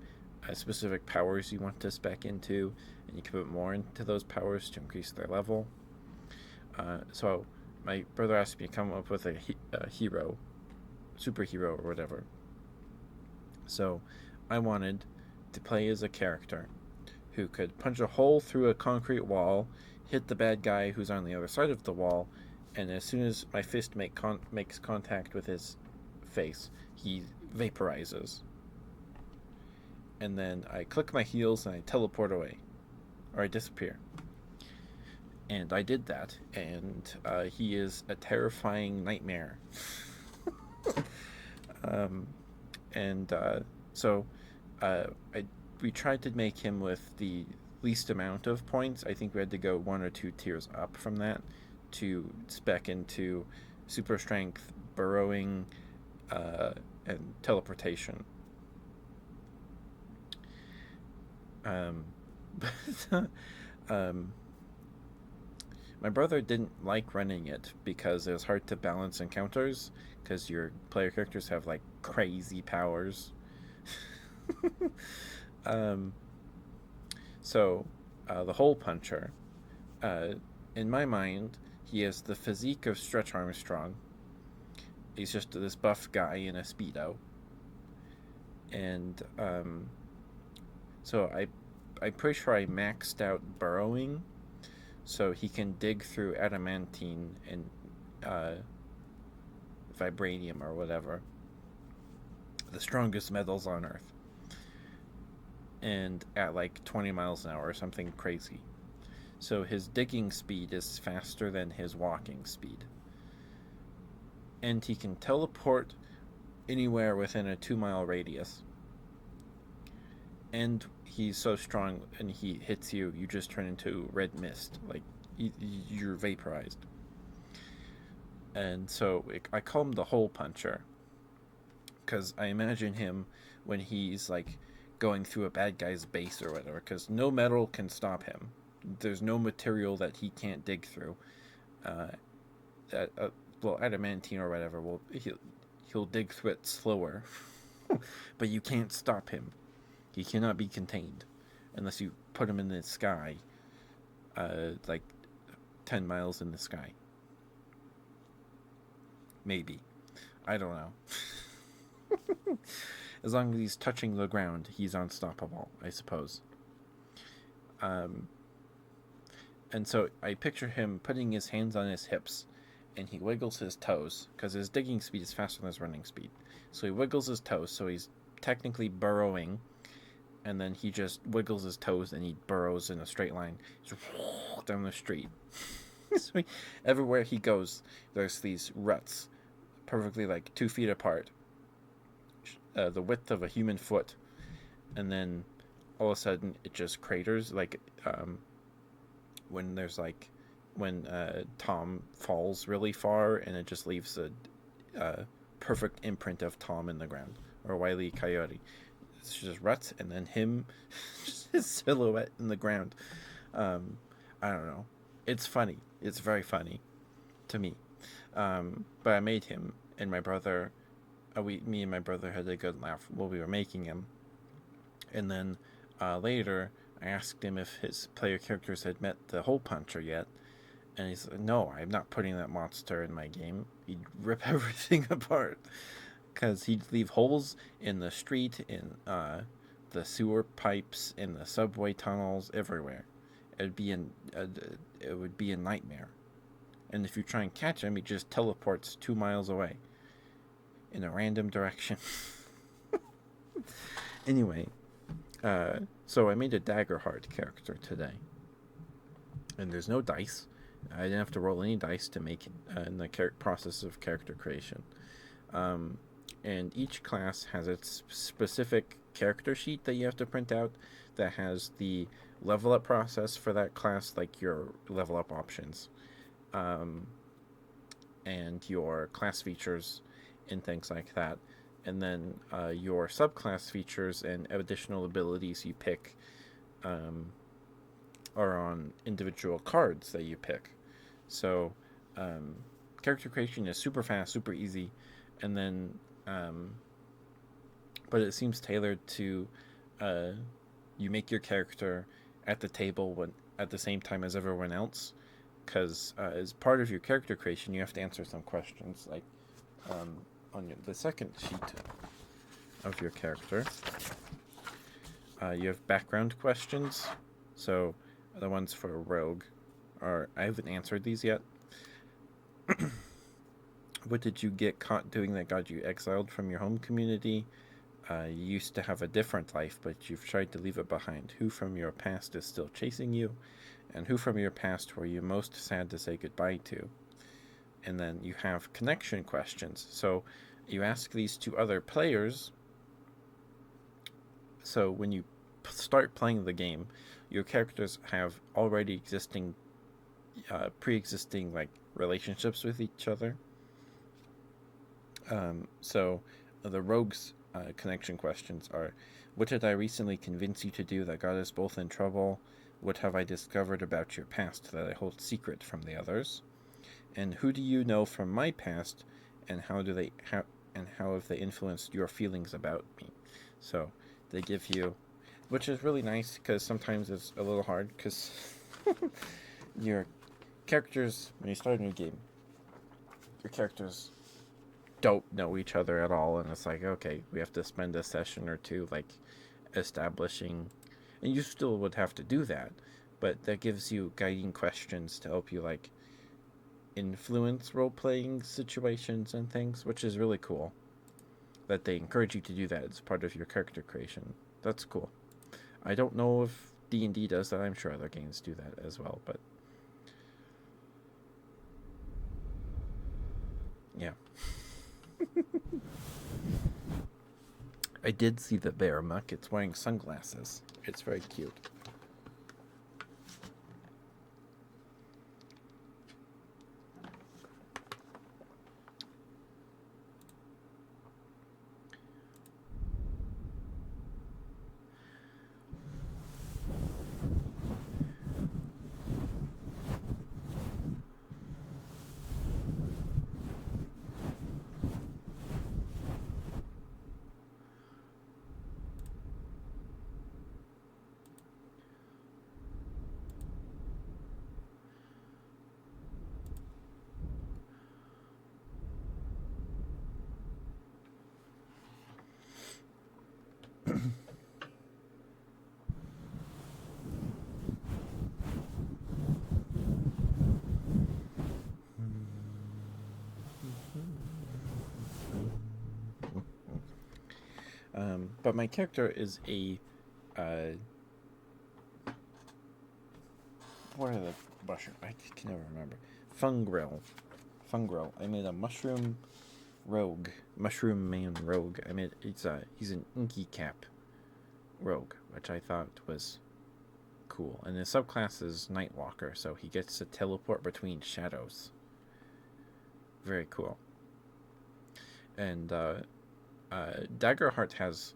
specific powers you want to spec into, and you can put more into those powers to increase their level. So my brother asked me to come up with a hero, superhero or whatever. So I wanted to play as a character who could punch a hole through a concrete wall, hit the bad guy who's on the other side of the wall, and as soon as my fist makes contact with his face, he vaporizes. And then I click my heels and I teleport away. Or I disappear. And I did that, and he is a terrifying nightmare. So we tried to make him with the least amount of points. I think we had to go 1 or 2 tiers up from that to spec into super strength, burrowing, and teleportation. My brother didn't like running it because it was hard to balance encounters because your player characters have like crazy powers. So the hole puncher, in my mind, he has the physique of Stretch Armstrong. He's just this buff guy in a Speedo. And so I'm pretty sure I maxed out burrowing, so he can dig through adamantine and vibranium or whatever, the strongest metals on Earth, and at like 20 miles an hour or something crazy. So his digging speed is faster than his walking speed. And he can teleport anywhere within a 2-mile radius. And he's so strong, and he hits you, you just turn into red mist. Like, you're vaporized. And so I call him the hole puncher, because I imagine him when he's like going through a bad guy's base or whatever, because no metal can stop him. There's no material that he can't dig through. Adamantine or whatever, he'll dig through it slower, but you can't stop him. He cannot be contained unless you put him in the sky, like 10 miles in the sky. Maybe. I don't know. As long as he's touching the ground, he's unstoppable, I suppose. And so I picture him putting his hands on his hips, and he wiggles his toes, because his digging speed is faster than his running speed. So he wiggles his toes, so he's technically burrowing, and then he just wiggles his toes and he burrows in a straight line down the street. So everywhere he goes, there's these ruts, perfectly like 2 feet apart, the width of a human foot, and then all of a sudden it just craters, like when Tom falls really far, and it just leaves a perfect imprint of Tom in the ground, or Wile E. Coyote. It's just ruts, and then him, just his silhouette in the ground. I don't know. It's funny. It's very funny to me. But I made him, and my brother, me and my brother had a good laugh while we were making him. And then later, I asked him if his player characters had met the hole puncher yet. And he said, no, I'm not putting that monster in my game. He'd rip everything apart. Because he'd leave holes in the street, in the sewer pipes, in the subway tunnels, everywhere. It would be a nightmare. And if you try and catch him, he just teleports 2 miles away in a random direction. Anyway, so I made a Daggerheart character today. And there's no dice. I didn't have to roll any dice to make it in the process of character creation. And each class has its specific character sheet that you have to print out that has the level up process for that class, like your level up options, and your class features and things like that. And then your subclass features and additional abilities you pick are on individual cards that you pick. So character creation is super fast, super easy, and then but it seems tailored to you make your character at the table at the same time as everyone else, because as part of your character creation you have to answer some questions, like on the second sheet of your character you have background questions. So the ones for a rogue I haven't answered these yet. What did you get caught doing that got you exiled from your home community? You used to have a different life, but you've tried to leave it behind. Who from your past is still chasing you? And who from your past were you most sad to say goodbye to? And then you have connection questions. So you ask these to other players. So when you start playing the game, your characters have already pre-existing like relationships with each other. So the rogues connection questions are: what did I recently convince you to do that got us both in trouble? What have I discovered about your past that I hold secret from the others? And who do you know from my past, and how have they influenced your feelings about me? So they give you, which is really nice because sometimes it's a little hard because your characters, when you start a new game, your characters don't know each other at all, and it's like, okay, we have to spend a session or two like establishing, and you still would have to do that, but that gives you guiding questions to help you like influence role-playing situations and things, which is really cool that they encourage you to do that as part of your character creation. That's cool. I don't know if D&D does that. I'm sure other games do that as well, but yeah. I did see the bear, Muck. It's wearing sunglasses. It's very cute. But my character is a what are the mushroom? I can never remember. Fungrel. I made a mushroom man rogue. I made he's an inky cap rogue, which I thought was cool. And his subclass is Nightwalker, so he gets to teleport between shadows. Very cool. And Daggerheart has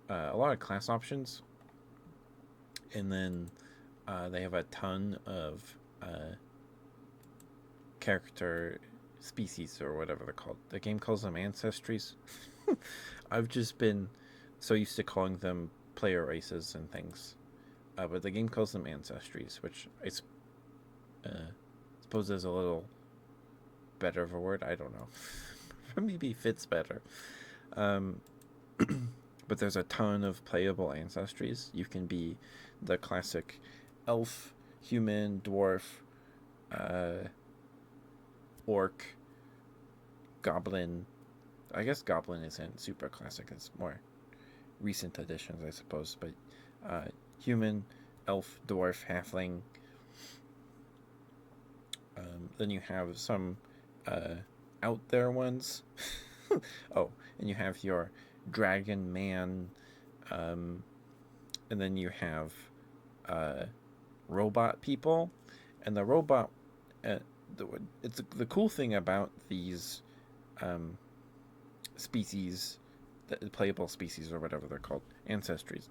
a lot of class options, and then they have a ton of character species or whatever they're called. The game calls them ancestries. I've just been so used to calling them player races and things, but the game calls them ancestries, which I suppose is a little better of a word. I don't know. Maybe fits better. But there's a ton of playable ancestries. You can be the classic elf, human, dwarf, orc, goblin. I guess goblin isn't super classic. It's more recent additions, I suppose. But human, elf, dwarf, halfling. Then you have some out there ones. Oh, and you have your dragon man, and then you have robot people, and the robot. It's the cool thing about these species, the playable species or whatever they're called, ancestries,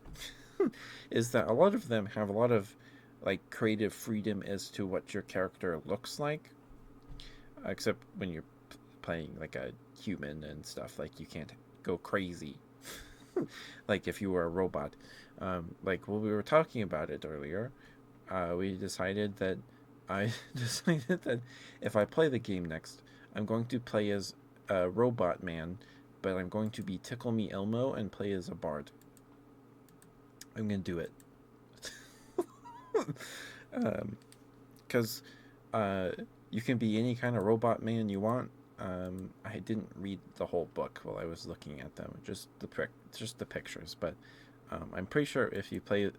is that a lot of them have a lot of like creative freedom as to what your character looks like, except when you're playing like a human and stuff, like you can't go crazy like if you were a robot. Like when we were talking about it earlier, I decided that if I play the game next, I'm going to play as a robot man, but I'm going to be Tickle Me Elmo and play as a bard. I'm gonna do it because you can be any kind of robot man you want. I didn't read the whole book while I was looking at them, just the pictures. But I'm pretty sure if you play,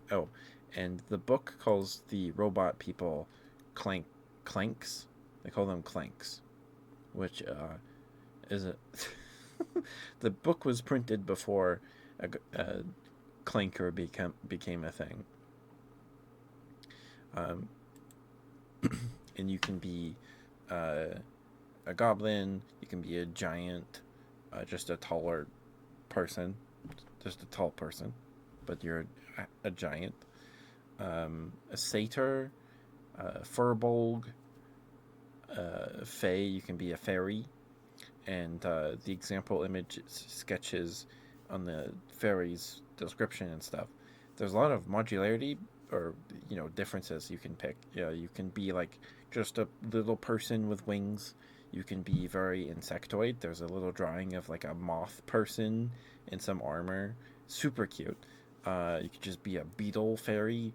and the book calls the robot people clanks. They call them clanks, which is a the book was printed before a clanker became a thing. And you can be a goblin, you can be a giant, just a taller person, just a tall person, but you're a giant. A satyr, furbolg, fae, you can be a fairy, and the example image sketches on the fairy's description and stuff. There's a lot of modularity or differences you can pick. Yeah, you can be like just a little person with wings. You can be very insectoid. There's a little drawing of like a moth person in some armor. Super cute. You could just be a beetle fairy.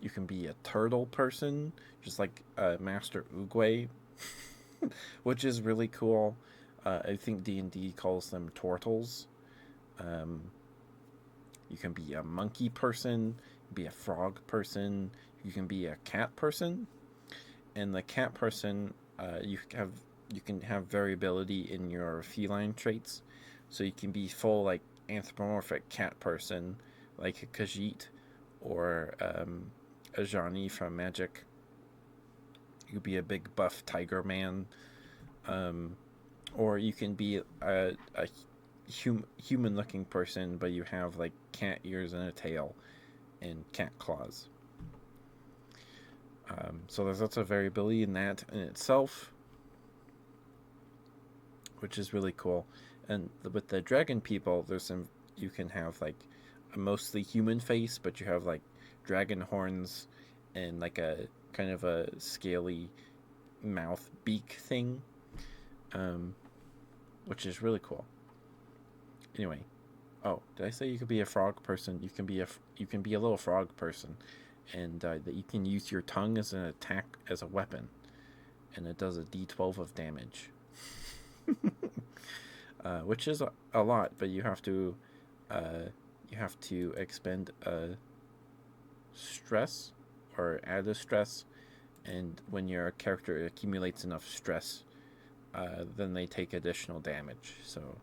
You can be a turtle person, just like Master Oogway, which is really cool. I think D&D calls them tortles. You can be a monkey person, be a frog person, you can be a cat person. And the cat person, you can have variability in your feline traits. So you can be full like anthropomorphic cat person, like a Khajiit or a Ajani from Magic. You could be a big buff tiger man, or you can be a human-looking person, but you have like cat ears and a tail and cat claws. So there's lots of variability in that in itself, which is really cool. And with the dragon people, you can have like a mostly human face, but you have like dragon horns and like a kind of a scaly mouth beak thing, which is really cool. Anyway, did I say you could be a frog person? You can be a little frog person, and that you can use your tongue as an attack as a weapon, and it does a D12 of damage, which is a lot. But you have to expend a stress or add a stress, and when your character accumulates enough stress, then they take additional damage. So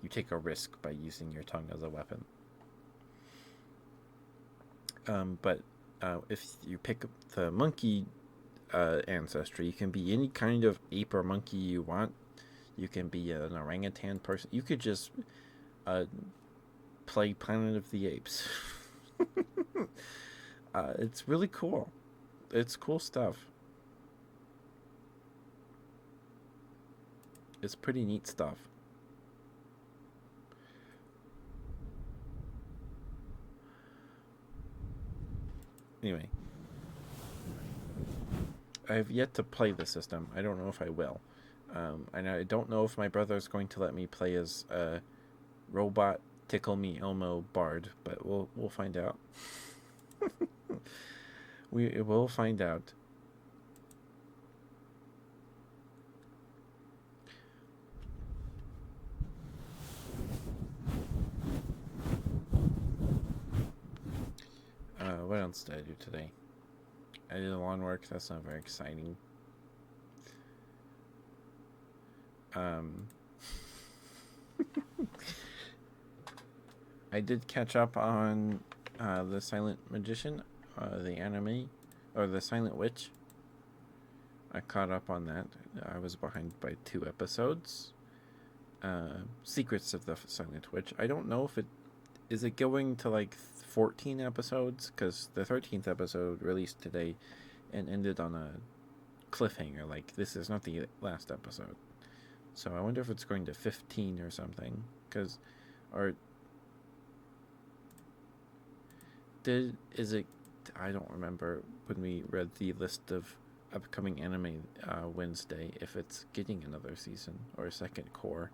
you take a risk by using your tongue as a weapon. But if you pick the monkey ancestry, you can be any kind of ape or monkey you want. You can be an orangutan person. You could just play Planet of the Apes. It's really cool. It's cool stuff. It's pretty neat stuff. Anyway, I have yet to play the system. I don't know if I will. And I don't know if my brother's going to let me play as a robot Tickle Me Elmo Bard, but we'll find out. We will find out. What else did I do today? I did lawn work. That's not very exciting. I did catch up on The Silent Magician, the anime, or The Silent Witch. I caught up on that. I was behind by 2 episodes. Secrets of the Silent Witch. I don't know if is it going to like 14 episodes, because the 13th episode released today and ended on a cliffhanger, like this is not the last episode. So I wonder if it's going to 15 or something, I don't remember when we read the list of upcoming anime Wednesday, if it's getting another season or a second core.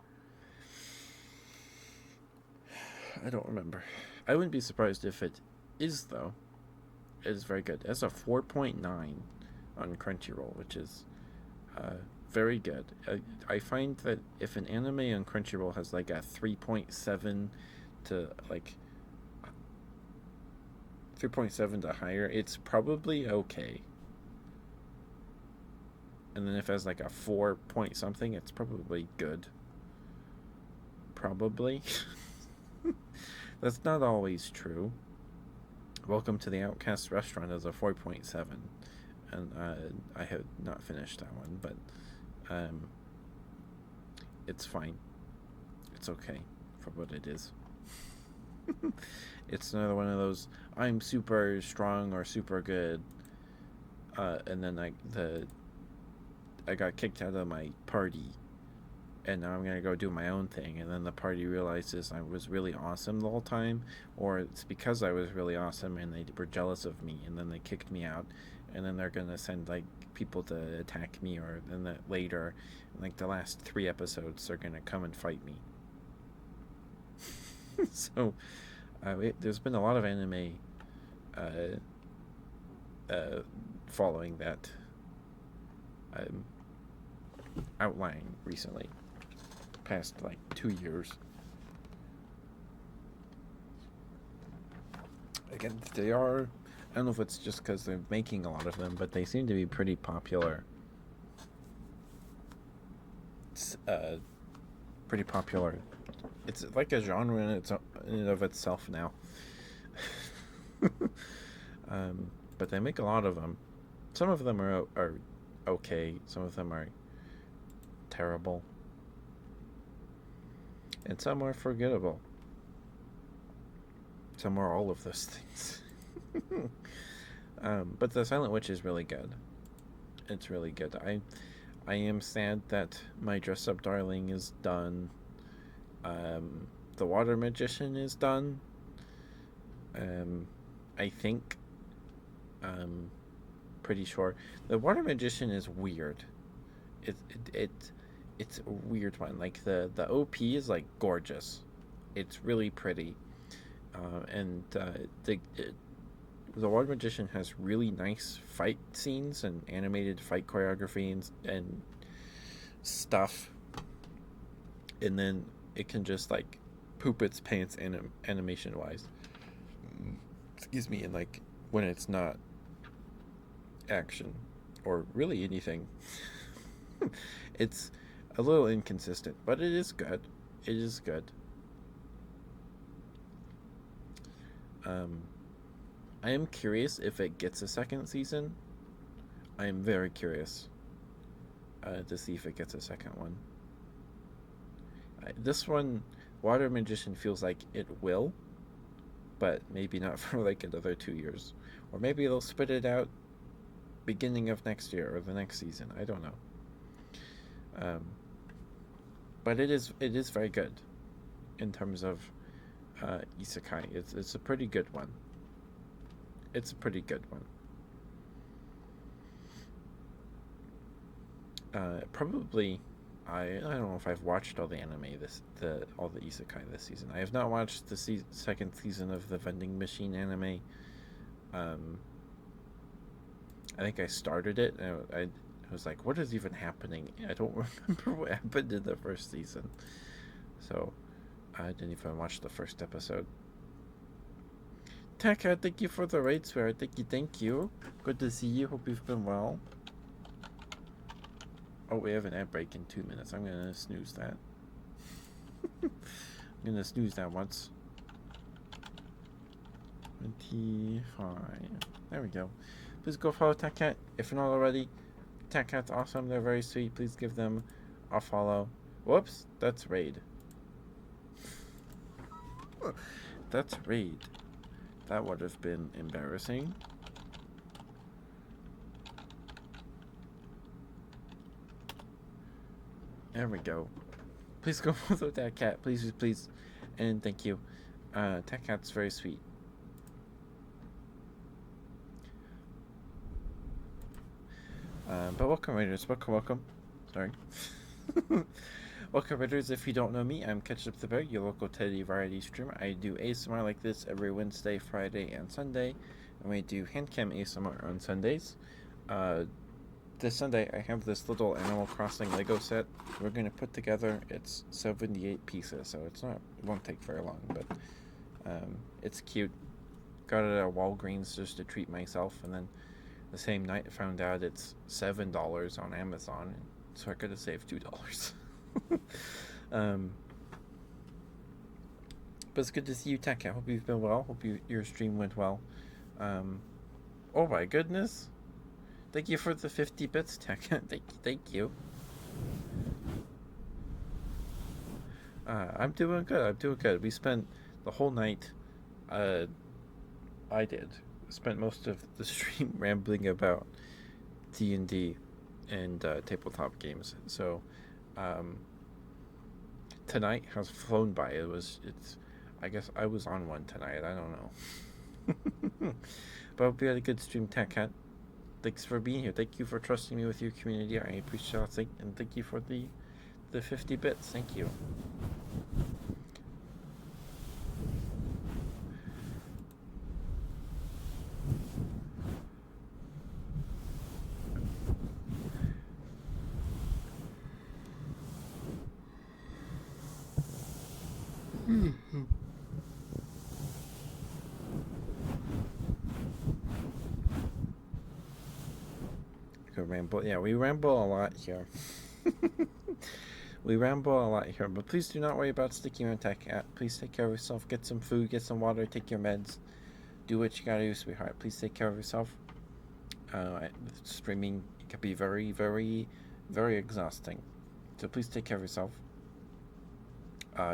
I don't remember. I wouldn't be surprised if it is, though. It is very good. It has a 4.9 on Crunchyroll, which is very good. I find that if an anime on Crunchyroll has like a 3.7 to like 3.7 to higher, it's probably okay. And then if it has like a 4 point something, it's probably good. Probably. That's not always true. Welcome to the Outcast Restaurant as a 4.7. And I have not finished that one, but it's fine. It's okay for what it is. It's another one of those I'm super strong or super good, and then I got kicked out of my party, and now I'm gonna go do my own thing, and then the party realizes I was really awesome the whole time, or it's because I was really awesome and they were jealous of me, and then they kicked me out, and then they're gonna send like people to attack me, or then later, like the last 3 episodes, they're gonna come and fight me. So there's been a lot of anime following that outline recently, past like 2 years. Again, they are, I don't know if it's just because they're making a lot of them, but they seem to be pretty popular. It's pretty popular. It's like a genre in and of itself now. But they make a lot of them. Some of them are okay. Some of them are terrible. And some are forgettable. Some are all of those things. But The Silent Witch is really good. It's really good. I am sad that My Dress Up Darling is done. The Water Magician is done. I think. Pretty sure. The Water Magician is weird. It's a weird one. Like the OP is like gorgeous. It's really pretty. And the Water Magician has really nice fight scenes and animated fight choreography and stuff. And then it can just like poop its pants animation wise. Excuse me. And like when it's not action or really anything, it's a little inconsistent, but it is good. It is good. I am curious if it gets a second season. I am very curious to see if it gets a second one. This one, Water Magician, feels like it will, but maybe not for like another 2 years. Or maybe they'll spit it out beginning of next year or the next season. I don't know. But it is very good in terms of isekai. It's a pretty good one. It's a pretty good one. Probably, I don't know if I've watched all the anime all the isekai this season. I have not watched the second season of the vending machine anime. I think I started it, and I was like, what is even happening? I don't remember what happened in the first season. So, I didn't even watch the first episode. Taka, thank you for the raid swear. Thank you. Good to see you. Hope you've been well. Oh, we have an ad break in 2 minutes. I'm gonna snooze that. I'm gonna snooze that once. 25. There we go. Please go follow TechCat if you're not already. TechCat's awesome. They're very sweet. Please give them a follow. Whoops, that's raid. That's raid. That would have been embarrassing. There we go. Please go follow TechCat. Please. And thank you. TechCat's very sweet. But welcome, Raiders. Welcome. Sorry. Welcome, Raiders. If you don't know me, I'm Ketchup the Bear, your local Teddy variety streamer. I do ASMR like this every Wednesday, Friday, and Sunday. and we do handcam ASMR on Sundays. Uh, this Sunday, I have this little Animal Crossing Lego set we're going to put together. It's 78 pieces, so it won't take very long, but it's cute. Got it at Walgreens just to treat myself, and then the same night I found out it's $7 on Amazon, so I could have saved $2. But it's good to see you, Tech. I hope you've been well. Hope your stream went well. Oh my goodness. Thank you for the 50 bits, Tech. thank you. I'm doing good. We spent the whole night, I spent most of the stream rambling about D&D and tabletop games. So, tonight has flown by. I guess I was on one tonight. I don't know. But I hope you had a good stream, Tech Cat. Thanks for being here. Thank you for trusting me with your community. I appreciate it. And thank you for the 50 bits. Thank you. Ramble. Yeah, we ramble a lot here. We ramble a lot here, but please do not worry about sticking around, Tech Cat. Please take care of yourself. Get some food, get some water, take your meds. Do what you gotta do, sweetheart. Please take care of yourself. Streaming can be very, very, very exhausting. So please take care of yourself.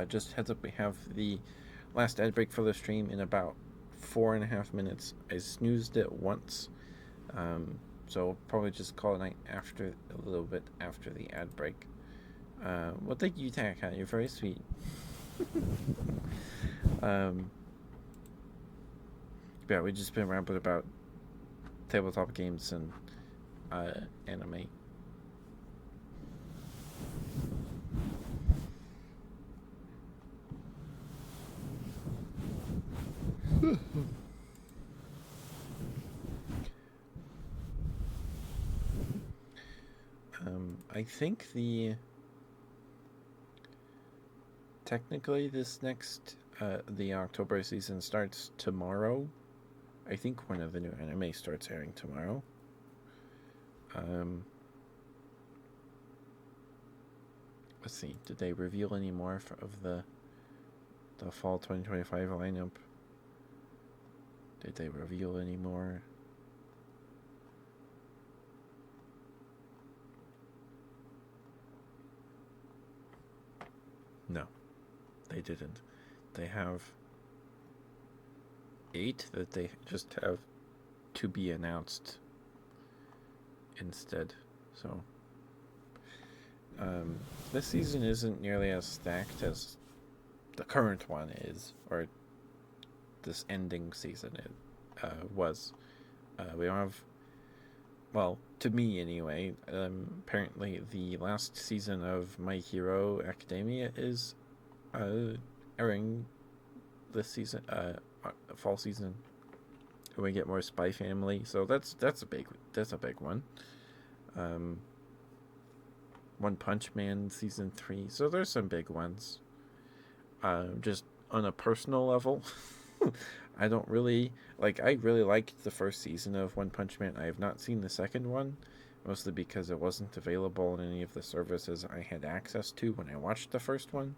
Just heads up, we have the last ad break for the stream in about 4.5 minutes. I snoozed it once. So we'll probably just call it night a little bit after the ad break. Well, thank you, Takakan. You're very sweet. Yeah, we've just been rambling about tabletop games and anime. I think technically this next the October season starts tomorrow. I think one of the new anime starts airing tomorrow. Let's see. Did they reveal any more of the fall 2025 lineup? Did they reveal any more? No, they didn't. They have 8 that they just have to be announced instead. So this season isn't nearly as stacked as the current one is, or this ending season was. We don't have, well, to me anyway, apparently the last season of My Hero Academia is airing this season, fall season. And we get more Spy Family, so that's a big one. One Punch Man season 3, so there's some big ones. Just on a personal level, I don't really I really liked the first season of One Punch Man. I have not seen the second one, mostly because it wasn't available in any of the services I had access to when I watched the first one,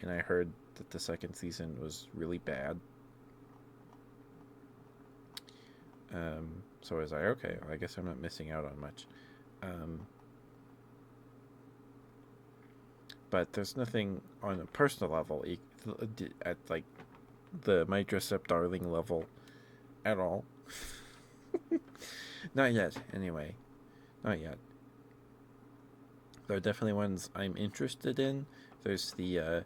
and I heard that the second season was really bad. So I was like, okay, well, I guess I'm not missing out on much. But there's nothing on a personal level at the My Dress Up Darling level at all. Not yet, anyway. Not yet. There are definitely ones I'm interested in. There's the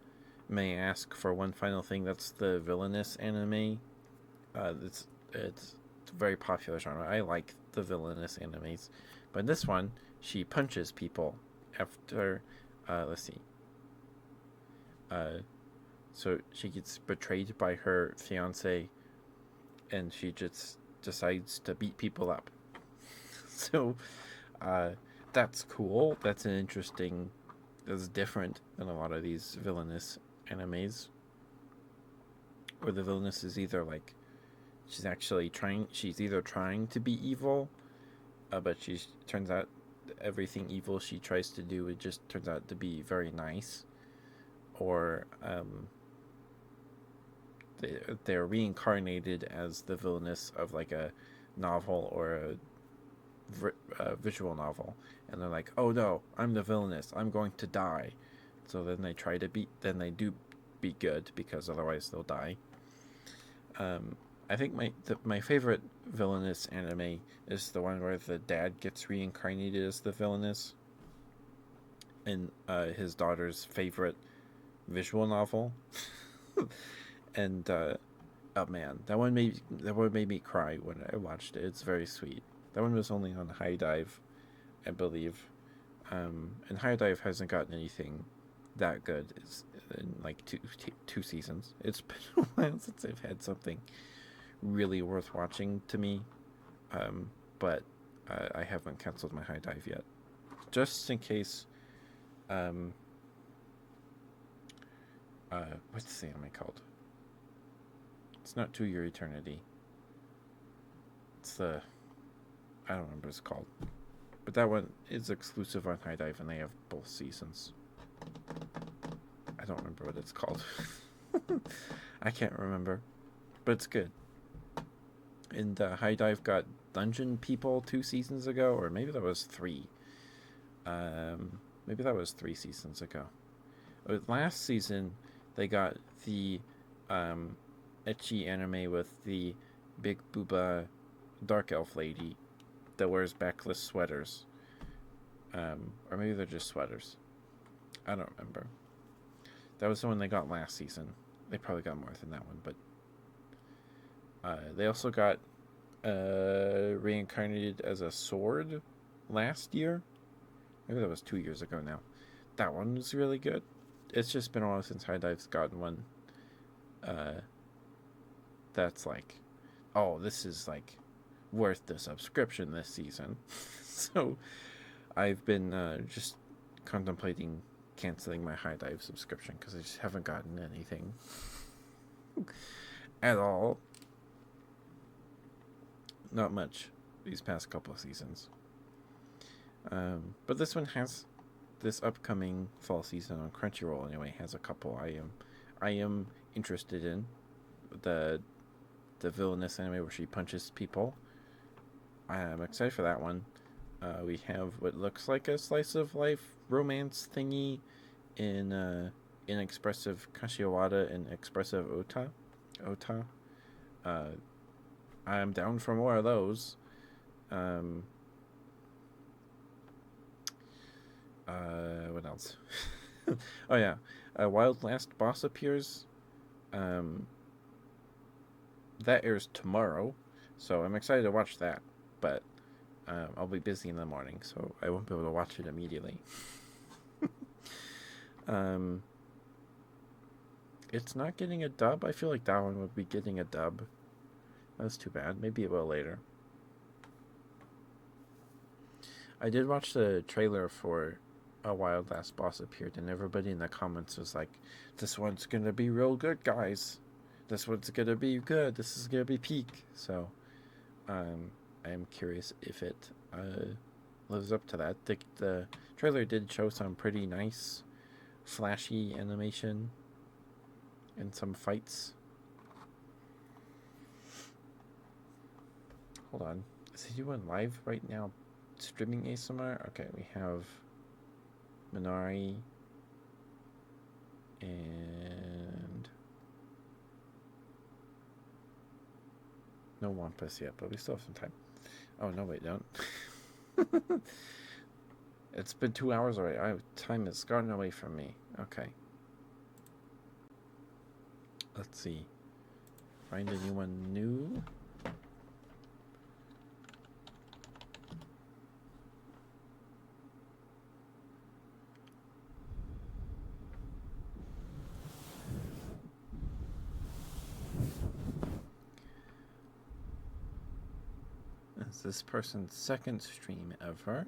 May I Ask for One Final Thing. That's the villainous anime. It's a very popular genre. I like the villainous animes. But this one, she punches people after, let's see. So she gets betrayed by her fiance, and she just decides to beat people up. So that's cool. That's an interesting. That's different than a lot of these villainous animes, where the villainess is either like she's either trying to be evil, but she turns out everything evil she tries to do, it just turns out to be very nice, or they're reincarnated as the villainess of like a novel or a visual novel, and they're like, oh no, I'm the villainess, I'm going to die. So then they do be good, because otherwise they'll die. I think my favorite villainous anime is the one where the dad gets reincarnated as the villainous in his daughter's favorite visual novel. And oh man, that one made me cry when I watched it. It's very sweet. That one was only on High Dive, I believe, and High Dive hasn't gotten anything that good. It's in like two seasons. It's been a while since I've had something really worth watching to me, but I haven't canceled my High Dive yet, just in case. What's the anime called? It's not To Your Eternity. It's I don't remember what it's called, but that one is exclusive on High Dive, and they have both seasons. I don't remember what it's called. I can't remember, but it's good. And High Dive got Dungeon People 2 seasons ago, or maybe that was 3. Maybe that was 3 seasons ago. Last season, they got the ecchi anime with the big booba dark elf lady that wears backless sweaters. Or maybe they're just sweaters. I don't remember. That was the one they got last season. They probably got more than that one, but they also got reincarnated as a sword last year. Maybe that was 2 years ago now. That one was really good. It's just been a while since High Dive's gotten one that's like, oh, this is like worth the subscription this season. So I've been just contemplating canceling my High Dive subscription, because I just haven't gotten anything at all. Not much these past couple of seasons. But this one has, this upcoming fall season on Crunchyroll anyway, has a couple I am interested in. The villainous anime where she punches people. I'm excited for that one. We have what looks like a slice of life romance thingy in Inexpressive Kashiwada and Expressive Ota. I'm down for more of those. What else? Oh yeah, Wild Last Boss appears. That airs tomorrow, so I'm excited to watch that. But I'll be busy in the morning, so I won't be able to watch it immediately. It's not getting a dub. I feel like that one would be getting a dub. That's too bad. Maybe it will later. I did watch the trailer for A Wild Last Boss Appeared, and everybody in the comments was like, this one's gonna be real good, guys. This one's gonna be good. This is gonna be peak. So I'm curious if it lives up to that. The trailer did show some pretty nice flashy animation and some fights. Hold on. Is he doing live right now? Streaming ASMR? Okay, we have Minari and no Wampus yet, but we still have some time. Oh, no, wait, don't. It's been 2 hours already. Time has gotten away from me. Okay. Let's see. Find anyone new? this person's second stream ever.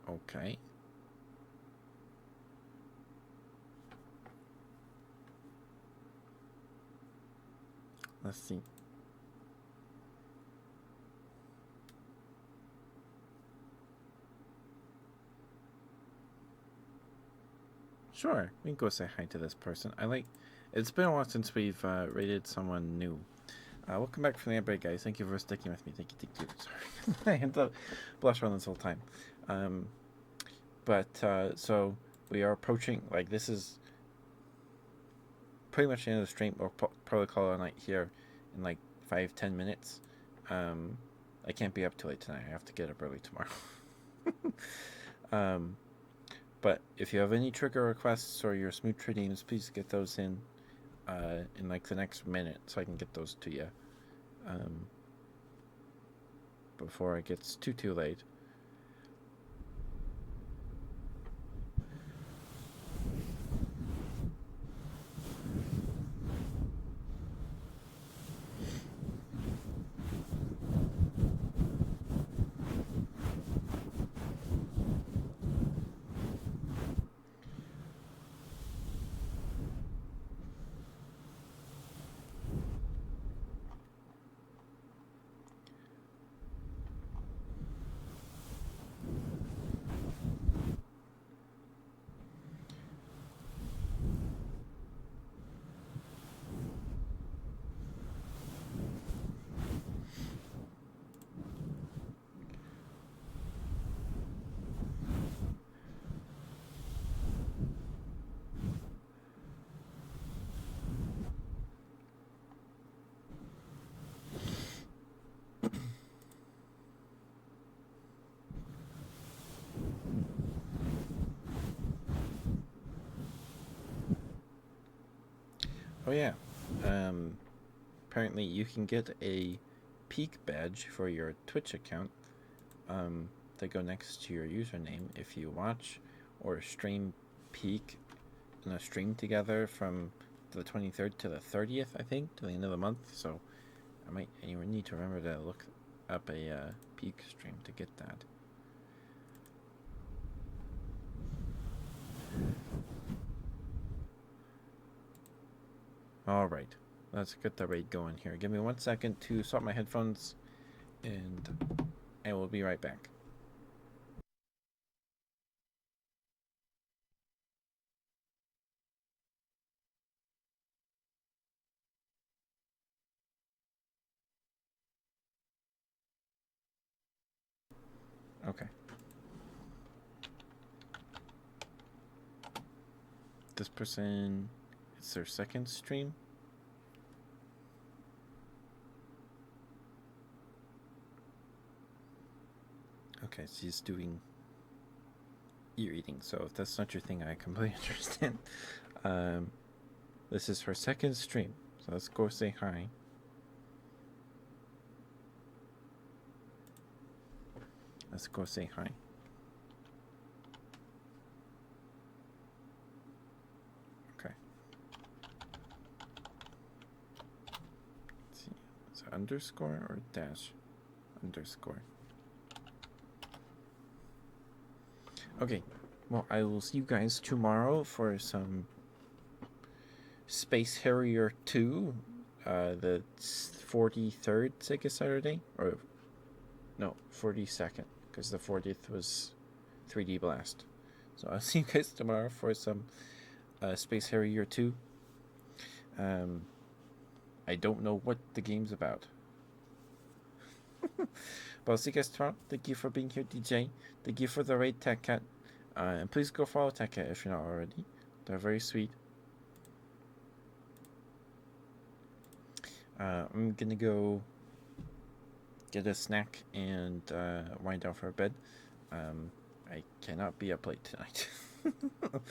Okay. Let's see. Sure, we can go say hi to this person. It's been a while since we've rated someone new. Welcome back from the break, guys. Thank you for sticking with me. Thank you. Sorry. I had to blush on this whole time. So we are approaching, this is pretty much the end of the stream. We'll probably call it a night here in 5-10 minutes. I can't be up too late tonight. I have to get up early tomorrow. But if you have any trigger requests or your smooth redeems, please get those in the next minute so I can get those to you before it gets too late. Oh yeah, apparently you can get a peak badge for your Twitch account to go next to your username if you watch or stream peak in a stream together from the 23rd to the 30th, I think, to the end of the month. So you need to remember to look up a peak stream to get that. Alright, let's get the raid going here. Give me 1 second to swap my headphones, and I will be right back. Okay. This person, it's their second stream. Okay, she's doing ear eating, so if that's not your thing, I completely understand. This is her second stream, so let's go say hi. Let's go say hi. Okay. Let's see. Is it underscore or dash? Underscore. Okay. Well, I will see you guys tomorrow for some Space Harrier 2, the 43rd Sega Saturday, or no, 42nd, because the 40th was 3D Blast. So I'll see you guys tomorrow for some Space Harrier 2. I don't know what the game's about. But I'll see you guys tomorrow. Thank you for being here, DJ. Thank you for the raid, Tech Cat. And please go follow Tech Cat if you're not already. They're very sweet. I'm gonna go get a snack and wind down for bed. I cannot be up late tonight. But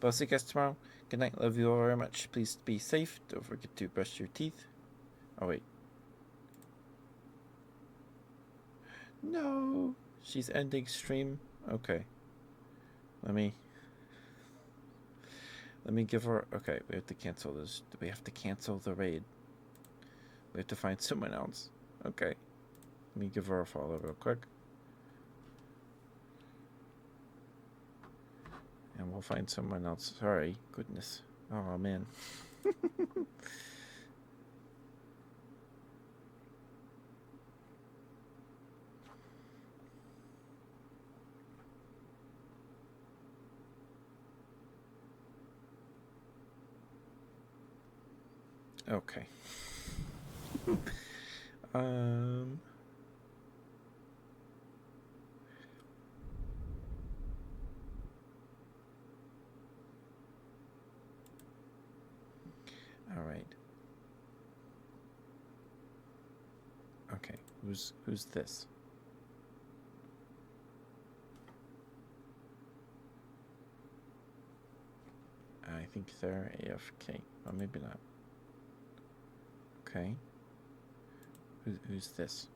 I'll see you guys tomorrow. Good night. Love you all very much. Please be safe. Don't forget to brush your teeth. Oh, wait. No. She's ending stream. Okay. Let me Let me give her... Okay, we have to cancel this. We have to cancel the raid. We have to find someone else. Okay. Let me give her a follow real quick. And we'll find someone else. Sorry. Goodness. Oh, man. Okay. All right. Okay. Who's this? I think they're AFK. Or maybe not. Okay. Who's this?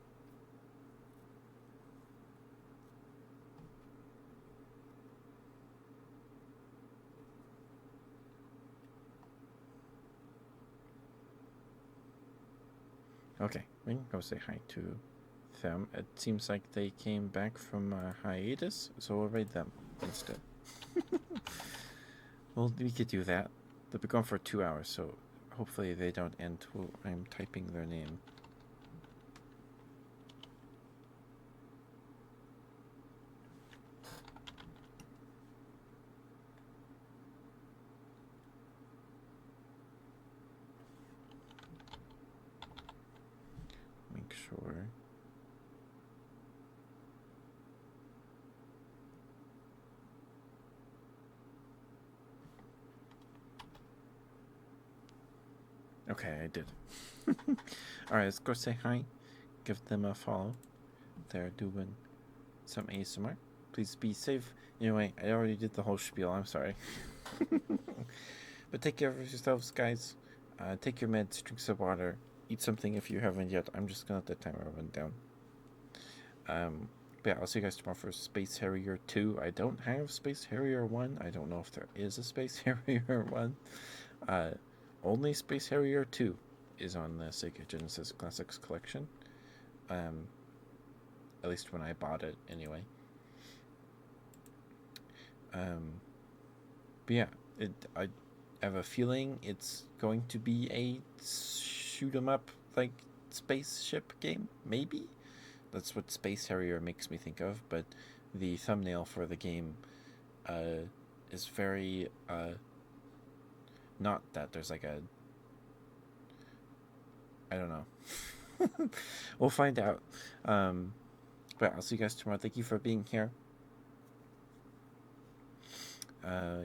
Okay, we can go say hi to them. It seems like they came back from a hiatus, so we'll raid them instead. Well, we could do that. They'll be gone for 2 hours, so hopefully they don't end while I'm typing their name. Make sure. Okay, I did. Alright, let's go say hi. Give them a follow. They're doing some ASMR. Please be safe. Anyway, I already did the whole spiel. I'm sorry. But take care of yourselves, guys. Take your meds, drink some water, eat something if you haven't yet. I'm just gonna let the timer run down. But yeah, I'll see you guys tomorrow for Space Harrier 2. I don't have Space Harrier 1. I don't know if there is a Space Harrier 1. Only Space Harrier 2 is on the Sega Genesis Classics collection. At least when I bought it, anyway. But yeah, I have a feeling it's going to be a shoot 'em up like spaceship game, maybe. That's what Space Harrier makes me think of. But the thumbnail for the game is very not that there's like a, I don't know. We'll find out. But I'll see you guys tomorrow. Thank you for being here.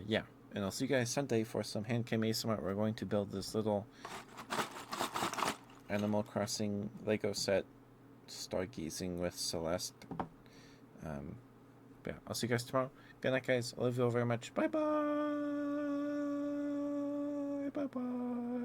Yeah, and I'll see you guys Sunday for some handcam ASMR. We're going to build this little Animal Crossing Lego set, stargazing with Celeste. Yeah, I'll see you guys tomorrow. Good night, guys. I love you all very much. Bye bye. Bye bye.